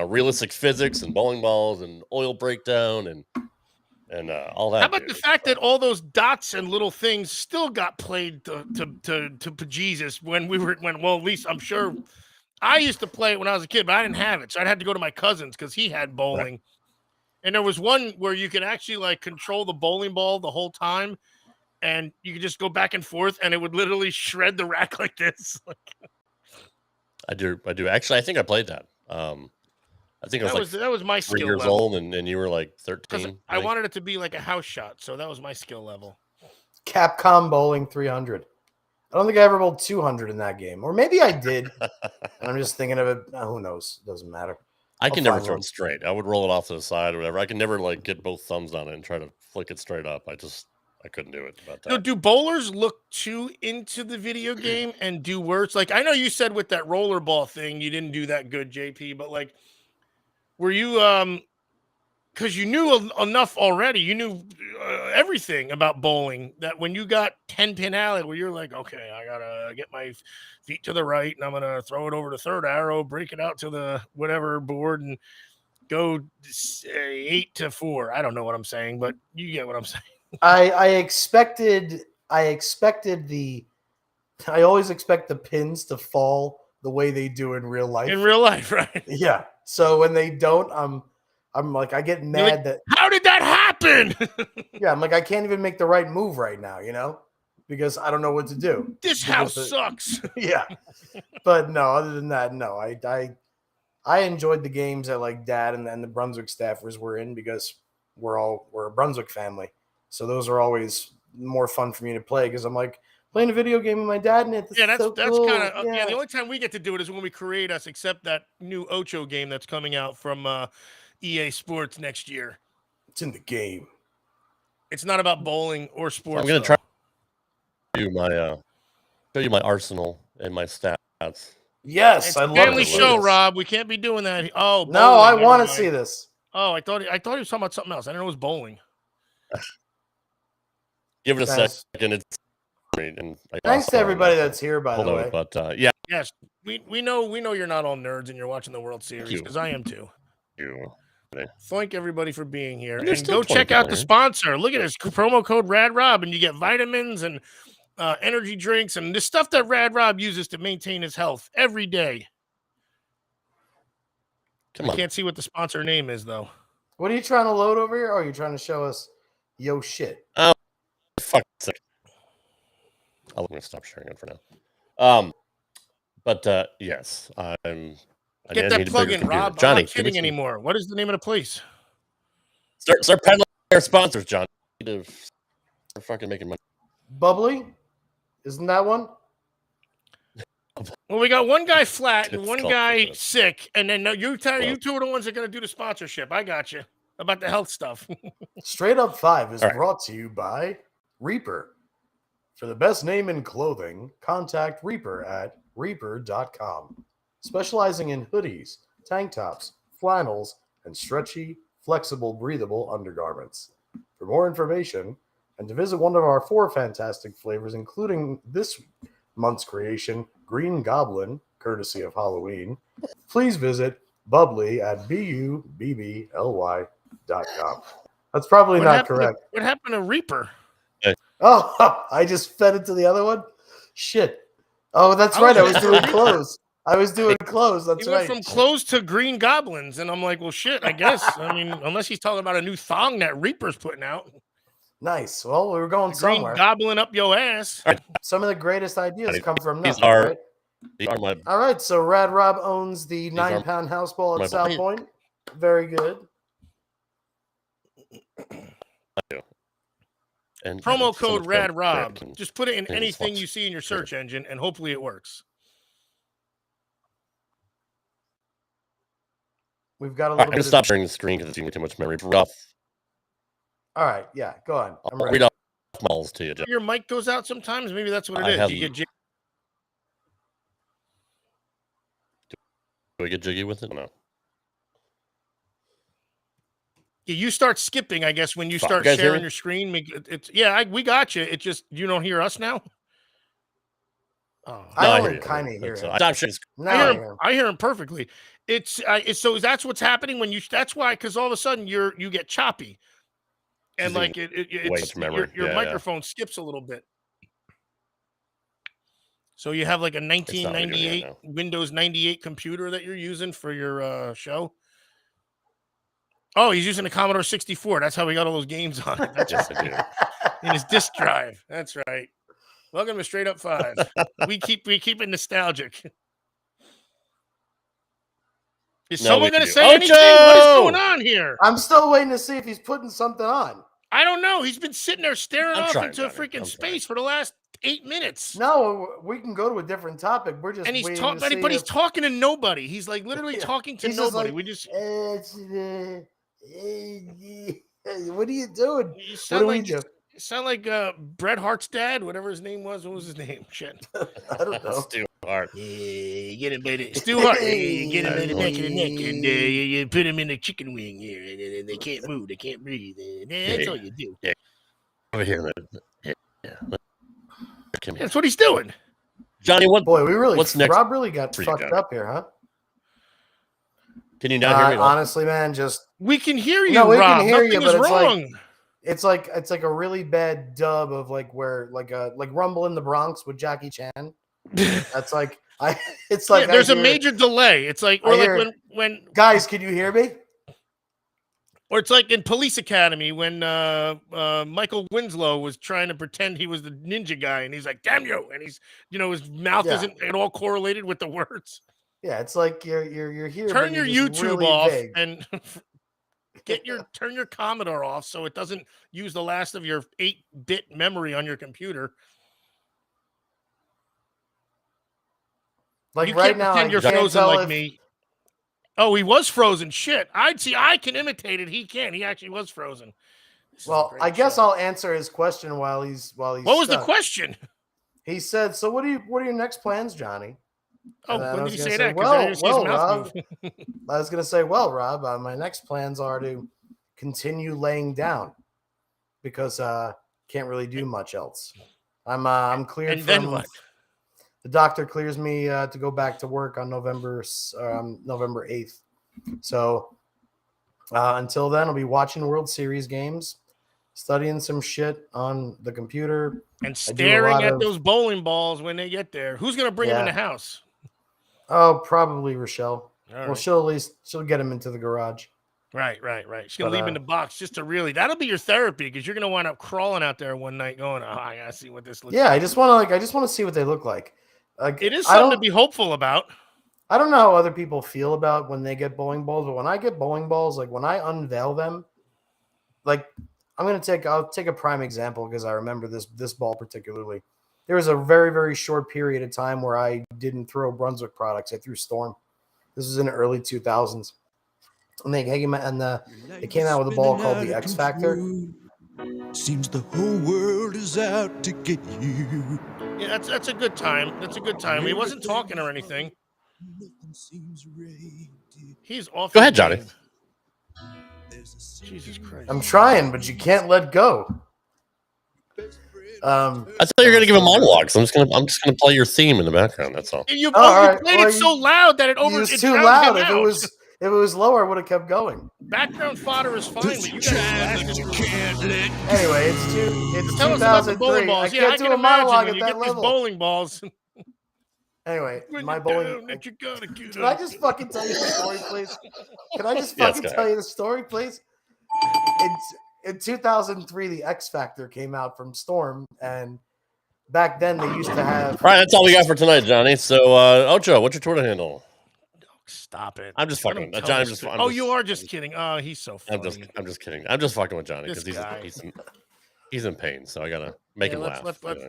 realistic physics and bowling balls and oil breakdown and all that. How about the fact that all those dots and little things still got played to bejesus well, at least I'm sure I used to play it when I was a kid, but I didn't have it, so I'd have to go to my cousin's because he had bowling. Right. And there was one where you could actually like control the bowling ball the whole time, and you could just go back and forth, and it would literally shred the rack like this. I do. Actually, I think I played that. I think that was my 3 skill years level. old, and you were like 13. I wanted it to be like a house shot, so that was my skill level. Capcom Bowling 300. I don't think I ever bowled 200 in that game, or maybe I did. And I'm just thinking of it. Who knows? Doesn't matter. I can never throw it straight. I would roll it off to the side or whatever. I can never like get both thumbs on it and try to flick it straight up. I couldn't do it. But do bowlers look too into the video game and do worse? Like, I know you said with that rollerball thing, you didn't do that good, JP, but like, were you, because you knew enough already, you knew everything about bowling that when you got 10-pin alley, where you're like, okay, I gotta get my feet to the right and I'm gonna throw it over the third arrow, break it out to the whatever board and go 8-4. I don't know what I'm saying, but you get what I'm saying. I always expect the pins to fall the way they do in real life. In real life, right? Yeah. So when they don't, I'm like, I get mad like, that. How did that happen? Yeah, I'm like, I can't even make the right move right now, because I don't know what to do. This house sucks. Yeah. But no, other than that, no. I enjoyed the games that like Dad and the Brunswick staffers were in because we're a Brunswick family. So those are always more fun for me to play because I'm like playing a video game with my dad in it. That's cool. kind of The only time we get to do it is when we create us, except that new Ocho game that's coming out from EA Sports next year. It's in the game. It's not about bowling or sports. I'm gonna try to show you my arsenal and my stats. Yes, it's I love family it. show, Rob. We can't be doing that. Oh no, I want to see this. Oh, I thought he was talking about something else. I didn't know it was bowling. Give it a second. It's great. And thanks to everybody that's here, by the way. But yes, we know you're not all nerds and you're watching the World Series because I am too. Thank everybody for being here, and go check out the sponsor. Look at this promo code RADROB, and you get vitamins and energy drinks and the stuff that Rad Rob uses to maintain his health every day. I can't see what the sponsor name is though. What are you trying to load over here? Or are you trying to show us yo shit? Oh, fuck. I'm gonna stop sharing it for now. But yes, Get that plug in, Rob. Johnny, I'm not kidding anymore. What is the name of the place? Start peddling their sponsors, John. They're fucking making money. Bubbly, isn't that one? Well, we got one guy flat and one guy sick, and then you two are the ones that are going to do the sponsorship. I got you about the health stuff. Straight Up 5 is brought to you by Reaper. For the best name in clothing, contact Reaper at reaper.com. Specializing in hoodies, tank tops, flannels, and stretchy, flexible, breathable undergarments. For more information and to visit one of our 4 fantastic flavors, including this month's creation, Green Goblin, courtesy of Halloween, please visit bubbly at bubbly.com. That's probably not correct. What happened to Reaper? Oh, I just fed it to the other one? Shit. Oh, that's right. I was doing clothes. That's right. He went from clothes to Green Goblins, and I'm like, well, shit, I guess. I mean, unless he's talking about a new thong that Reaper's putting out. Nice. Well, we were going somewhere. Green Goblin up your ass. Some of the greatest ideas come from nothing, These are right? These are my, All right, so Rad Rob owns the 9-pound house ball my at South Point. Very good. and Promo so code much Rad better. Rob. Just put it in Things anything watch. you see in your search engine, and hopefully it works. We've got a All little right, I'm bit gonna stop sharing the screen because it's giving me too much memory. Rough. All right, yeah, go on. I'm I'll ready. read off balls to you, Jeff. Your mic goes out sometimes. Maybe that's what it I is. have- You get Do we get jiggy with it? No. you start skipping, I guess, when you Fuck. start You guys hear sharing me? your screen. We got you. It just you don't hear us now. Oh, I No, only hear you. kind of hear It's, him. I stopped sharing. Now I hear him. I hear him perfectly. It's so that's what's happening when you. That's why, because all of a sudden you get choppy, and Using like way it's too memory. your Yeah, microphone skips a little bit. So you have like a It's not what we're doing 1998 right Windows 98 computer that you're using for your show. Oh, he's using a Commodore 64. That's how we got all those games on it. That's Yes, I do. in his disk drive. That's right. Welcome to Straight Up 5. we keep it nostalgic. Is No, someone we going to do. say anything? Ocho! What is going on here? I'm still waiting to see if he's putting something on. I don't know. He's been sitting there staring I'm off trying, into Johnny. freaking I'm space for the last 8 minutes. No, we can go to a different topic. We're just And he's waiting talking, to see but he's if talking to nobody. He's like literally Yeah. talking to he's just nobody. like, We just what are you doing? you What sound do we like do? you sound like Bret Hart's dad, whatever his name was. What was his name? Shit. I don't know. It's too hard. Get him by the Stu Hart. You get him by the back of the neck, and you put him in a chicken wing here, and they can't move, they can't breathe. That's all you do. Over here. Yeah. Come here. That's what he's doing. Johnny, Boy, what's next Rob really got for you, fucked Johnny? up here, huh? Can you not hear me at all? Honestly, man, just We can hear you, No, we can Rob. hear Nothing you, is but it's like- wrong. it's like a really bad dub of like Rumble in the Bronx with Jackie Chan. That's like it's like there's I a hear- major delay. It's like or I like hear- when guys, can you hear me? or it's like in Police Academy when Michael Winslow was trying to pretend he was the ninja guy, and he's like, "Damn you!" and he's his mouth Yeah. isn't at all correlated with the words. Yeah, it's like you're here. Turn but your you're just YouTube really off vague. and turn your Commodore off so it doesn't use the last of your 8-bit memory on your computer. Like You right can't now, pretend I you're can't frozen tell like if, me. Oh, he was frozen. Shit. I can imitate it. He can't. He actually was frozen. This is a Well, great I guess show. I'll answer his question while he's What was the stuck. question? He said, "So what are your next plans, Johnny?" Oh, And then when I did was he gonna say say, that? 'Cause I Well, didn't see his well, mouth Rob. move. I was gonna say, well, Rob, my next plans are to continue laying down because can't really do much else. I'm cleared And then from what? the doctor clears me to go back to work on November 8th. So until then, I'll be watching World Series games, studying some shit on the computer, And I do a staring lot at of- those bowling balls when they get there. Who's going to bring them in Yeah. the house? Oh, probably Rochelle. All Well, right. she'll get him into the garage. Right. She's going to But, leave him in the box just to really, that'll be your therapy because you're going to wind up crawling out there one night going, oh, I got to see what this looks Yeah, like. I just want to see what they look like. Like It is I something to don't- be hopeful about. I don't know how other people feel about when they get bowling balls, but when I get bowling balls, like when I unveil them, like I'll take a prime example because I remember this ball particularly. There was a very, very short period of time where I didn't throw Brunswick products. I threw Storm. This was in the early 2000s. And they came out with a ball called the X Factor. Seems the whole world is out to get you. Yeah, that's a good time. That's a good time. He wasn't talking or anything. Nothing seems right. He's off. Go his ahead, Johnny. game. Jesus Christ. I'm trying, but you can't let go. I thought you were gonna give a monologue, so I'm just gonna play your theme in the background. That's all. You all right. played Well, it so loud that it was too drowned loud. him If out. it was lower, I would have kept going. Background fodder is fine, but you guys Anyway, it's tell us about the 2003. bowling I balls. can't Yeah, I do can a monologue imagine when at you that get these level. bowling balls. Anyway, When my you're bowling. down, that you gotta get Can I up. just fucking tell you the story, please? Can I just Yes, fucking go tell you the story, please? In 2003, the X Factor came out from Storm, and back then they used to have. All right, that's all we got for tonight, Johnny. So, Ocho, what's your Twitter handle? Stop it. I'm just fucking. Let him Johnny, tell us. You are just kidding. Oh, he's so funny. I'm just kidding. I'm just fucking with Johnny because This guy. he's in pain. So I gotta make him laugh.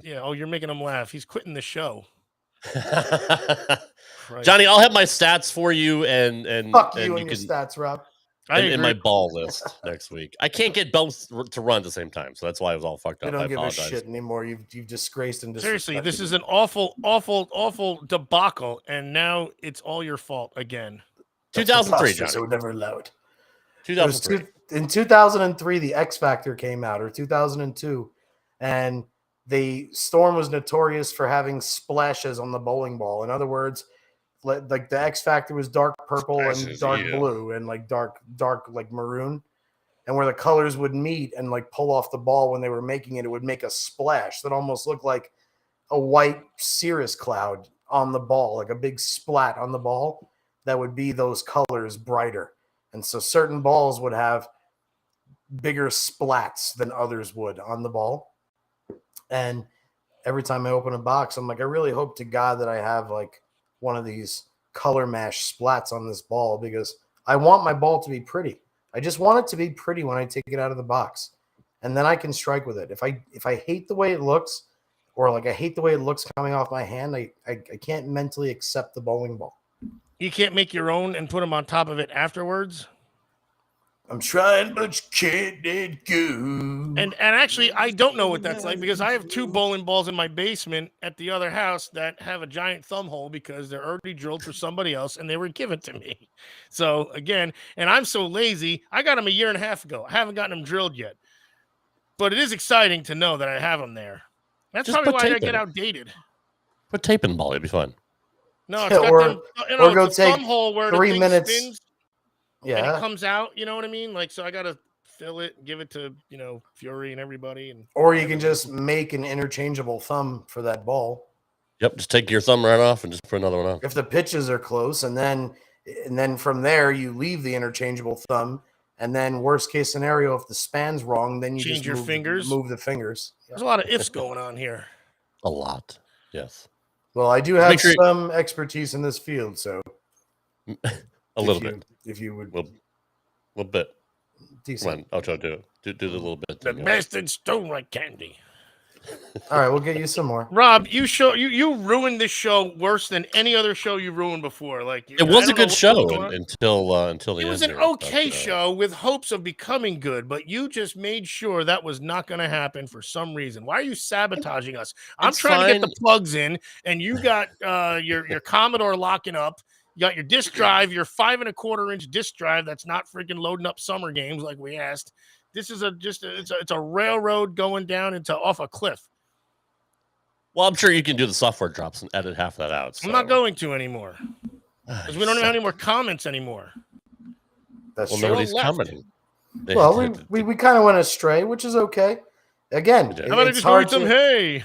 Yeah. Oh, you're making him laugh. He's quitting the show. Johnny, I'll have my stats for you and Fuck you and your stats, Rob. In my ball list next week. I can't get both to run at the same time, so that's why I was all fucked up. They don't give a shit anymore. You've disgraced and disrespected. Seriously, this is an awful debacle, and now it's all your fault again. 2003, Johnny. So never allowed. 2003. In 2003, the X Factor came out, or 2002, and the Storm was notorious for having splashes on the bowling ball. In other words, like the X Factor was dark purple and dark blue and like dark like maroon, and where the colors would meet and like pull off the ball when they were making it, it would make a splash that almost looked like a white cirrus cloud on the ball, like a big splat on the ball that would be those colors brighter. And so certain balls would have bigger splats than others would on the ball. And every time I open a box, I'm like, I really hope to God that I have like one of these color mash splats on this ball, because I want my ball to be pretty. I just want it to be pretty when I take it out of the box, and then I can strike with it. If I hate the way it looks, or like I hate the way it looks coming off my hand, I can't mentally accept the bowling ball. You can't make your own and put them on top of it afterwards? I'm trying, but you can't let go. And actually, I don't know what that's like, because I have 2 bowling balls in my basement at the other house that have a giant thumb hole because they're already drilled for somebody else and they were given to me. So again, and I'm so lazy, I got them a year and a half ago. I haven't gotten them drilled yet. But it is exciting to know that I have them there. That's just probably why I get outdated. Put tape in the ball, it'd be fun. No, it's got them, or go it's take thumb hole where 3 the thing minutes. spins. Yeah, and it comes out, you know what I mean? Like, so I gotta fill it, give it to Fury and everybody, and or you can just make an interchangeable thumb for that ball. Yep, just take your thumb right off and just put another one on. If the pitches are close, and then from there you leave the interchangeable thumb, and then worst case scenario, if the span's wrong, then you change just your move the fingers. There's a lot of ifs going on here. A lot, yes. Well, I do have some expertise in this field, so a little bit. If you would, a little bit. Decent. Come on, Ocho, do the little bit. The best in stone like candy. All right, we'll get you some more. Rob, you ruined this show worse than any other show you ruined before. Like, it was a good show until the end. It was an okay show with hopes of becoming good, but you just made sure that was not going to happen for some reason. Why are you sabotaging us? I'm trying to get the plugs in, and you got your Commodore locking up. You got your disk drive, your 5 1/4-inch disk drive that's not freaking loading up summer games like we asked. This is it's a railroad going down off a cliff. Well, I'm sure you can do the software drops and edit half that out. So. I'm not going to anymore because we don't have any more comments anymore. That's true. Nobody's commenting. Well, we kind of went astray, which is okay. Again, how about I just read some hay?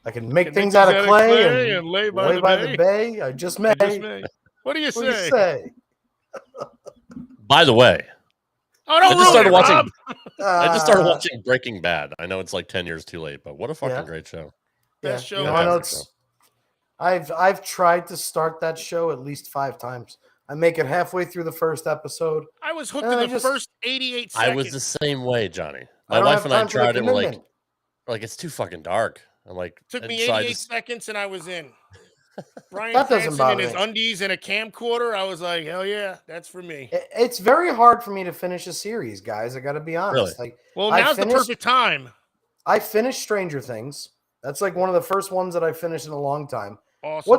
I can make things out of clay and lay by the bay. I just may. What do you say? By the way, I just started watching Breaking Bad. I know it's like 10 years too late, but what a fucking great show. Best show. I know I've tried to start that show at least 5 times. I make it halfway through the first episode. I was hooked in the first 88 seconds. I was the same way, Johnny. My wife and I tried it. We're like, it's too fucking dark. I'm like, took me 88 seconds and I was in. Brian that doesn't bother in his undies and a camcorder. I was like, hell yeah, that's for me. It's very hard for me to finish a series, guys. I got to be honest. Really? Like, well, now's the perfect time. I finished Stranger Things. That's like one of the first ones that I finished in a long time. Awesome.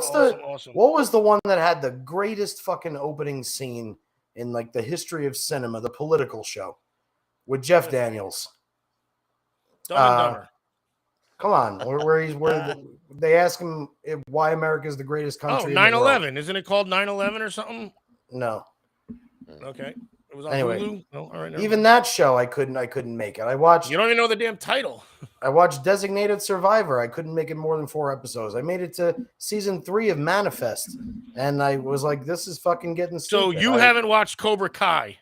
What was the one that had the greatest fucking opening scene in like the history of cinema? The political show with Jeff Daniels. Dumb and Dumber. Come on, where they ask him why America is the greatest country. 9/11. Isn't it called 9/11 or something? No. Okay. It was on anyway. Hulu? Oh, all right. Even that show, I couldn't make it. I watched. You don't even know the damn title. I watched Designated Survivor. I couldn't make it more than 4 episodes. I made it to season 3 of Manifest, and I was like, "This is fucking getting stupid." So you haven't watched Cobra Kai?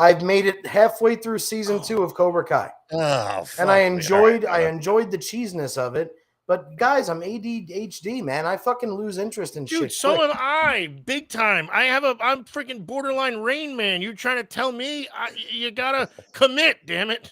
I've made it halfway through season 2 of Cobra Kai. Oh, And I fuck me. enjoyed All right, enjoyed the cheesiness of it. But guys, I'm ADHD, man. I fucking lose interest in Dude, shit. so quick. am I, big time. I'm freaking borderline Rain Man. You trying to tell me you gotta commit? Damn it!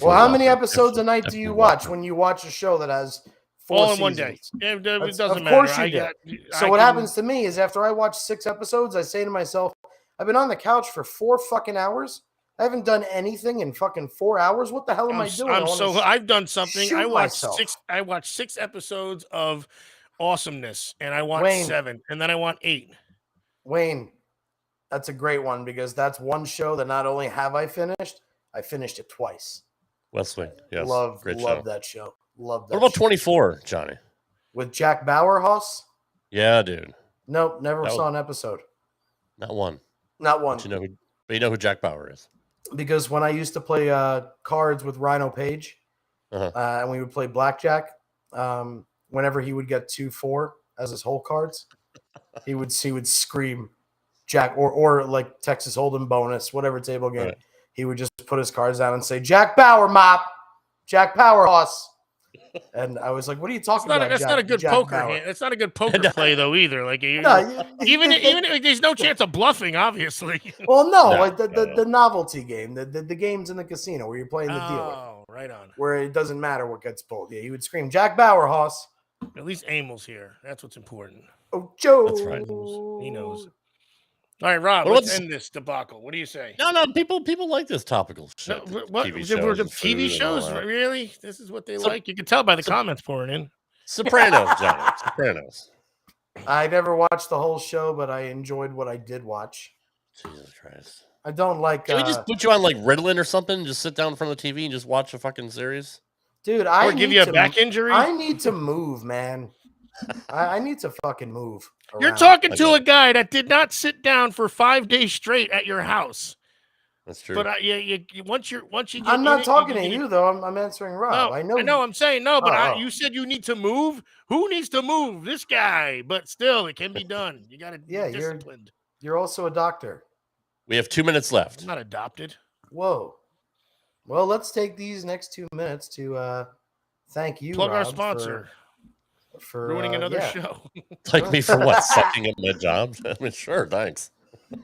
Well, how many Walker. episodes a night do you Definitely watch Walker. when you watch a show that has 4 All in seasons? one day. It doesn't Of matter. course you do. So what happens to me is after I watch 6 episodes, I say to myself, I've been on the couch for 4 fucking hours. I haven't done anything in fucking 4 hours. What the hell am I doing? I've done something. shoot myself. I watched 6 episodes of Awesomeness, and I want Wayne. 7, and then I want 8. Wayne, that's a great one because that's one show that not only have I finished it twice. West Wing. Yes. Love Great show. that show. Love that. What about show. 24, Johnny? With Jack Bauerhaus? Yeah, dude. Nope, never saw an episode. Not one. Not one. But you know who Jack Bauer is. Because when I used to play cards with Rhino Page, and we would play blackjack, whenever he would get 2-4 as his whole cards, he would scream Jack or like Texas Hold'em bonus, whatever table game. Right. He would just put his cards down and say, Jack Bauer mop, Jack Powerhouse. And I was like, what are you talking about? That's not a good poker hand. That's not a good poker play, though, either. Like, even there's no chance of bluffing, obviously. Well, no, the novelty game, the games in the casino where you're playing the dealer. Oh, right on. Where it doesn't matter what gets pulled. Yeah, he would scream, Jack Bauerhaus. At least Amel's here. That's what's important. Ocho. That's right. He knows. All right, Rob, let's end this debacle. What do you say? No, people like this topical shit. No, what? TV shows? Really? This is what they like? You can tell by the comments pouring in. Sopranos, Johnny. Sopranos. I never watched the whole show, but I enjoyed what I did watch. Jesus Christ. I don't like... Can we just put you on like Ritalin or something? Just sit down in front of the TV and just watch a fucking series? Dude, or give you a back injury? I need to move, man. I need to fucking move around. You're talking to a guy that did not sit down for 5 days straight at your house. That's true. But once you get I'm not talking to you though. I'm answering Rob. No, I know. I know. I'm saying no, but you said you need to move. Who needs to move? This guy. But still, it can be done. You got to be disciplined. You're also a doctor. We have 2 minutes left. I'm not adopted. Whoa. Well, let's take these next 2 minutes to thank you. Plug Rob, our sponsor. For ruining another show. Like me for what? Sucking up my job? I mean, sure, thanks.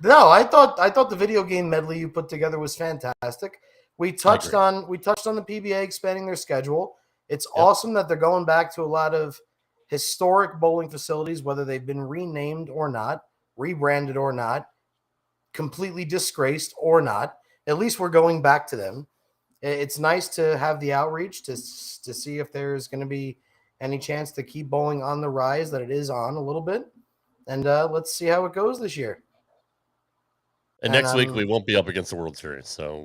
No, I thought the video game medley you put together was fantastic. We touched on the PBA expanding their schedule. It's awesome that they're going back to a lot of historic bowling facilities, whether they've been renamed or not, rebranded or not, completely disgraced or not. At least we're going back to them. It's nice to have the outreach to see if there's going to be any chance to keep bowling on the rise that it is on a little bit. And let's see how it goes this year. And next week we won't be up against the World Series, so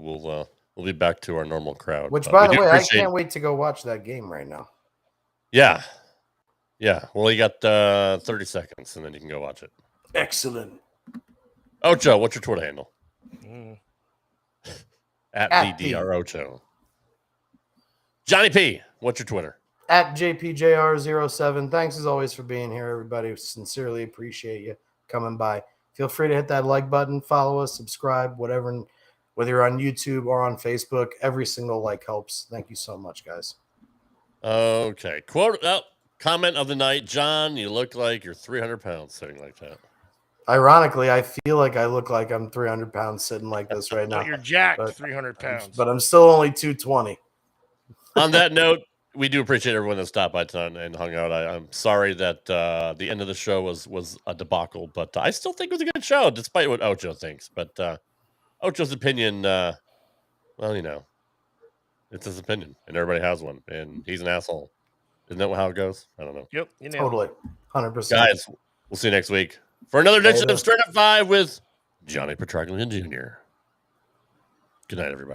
we'll be back to our normal crowd. Which, by the way, I can't wait to go watch that game right now. Yeah. Well, you got 30 seconds, and then you can go watch it. Excellent. Ocho, what's your Twitter handle? At the DR Ocho. Johnny P, what's your Twitter? At JPJR07. Thanks as always for being here, everybody. Sincerely appreciate you coming by. Feel free to hit that like button, follow us, subscribe, whatever, whether you're on YouTube or on Facebook. Every single like helps. Thank you so much, guys. Okay. Comment of the night. John, you look like you're 300 pounds sitting like that. Ironically, I feel like I look like I'm 300 pounds sitting like this right now. But you're jacked 300 pounds. But I'm still only 220. On that note, we do appreciate everyone that stopped by tonight and hung out. I'm sorry that the end of the show was a debacle, but I still think it was a good show, despite what Ocho thinks. But Ocho's opinion, well, you know, it's his opinion, and everybody has one, and he's an asshole. Isn't that how it goes? I don't know. Yep. Totally. 100%. Guys, we'll see you next week for another edition of Straight Up 5 with Johnny Petraglia Jr. Good night, everybody.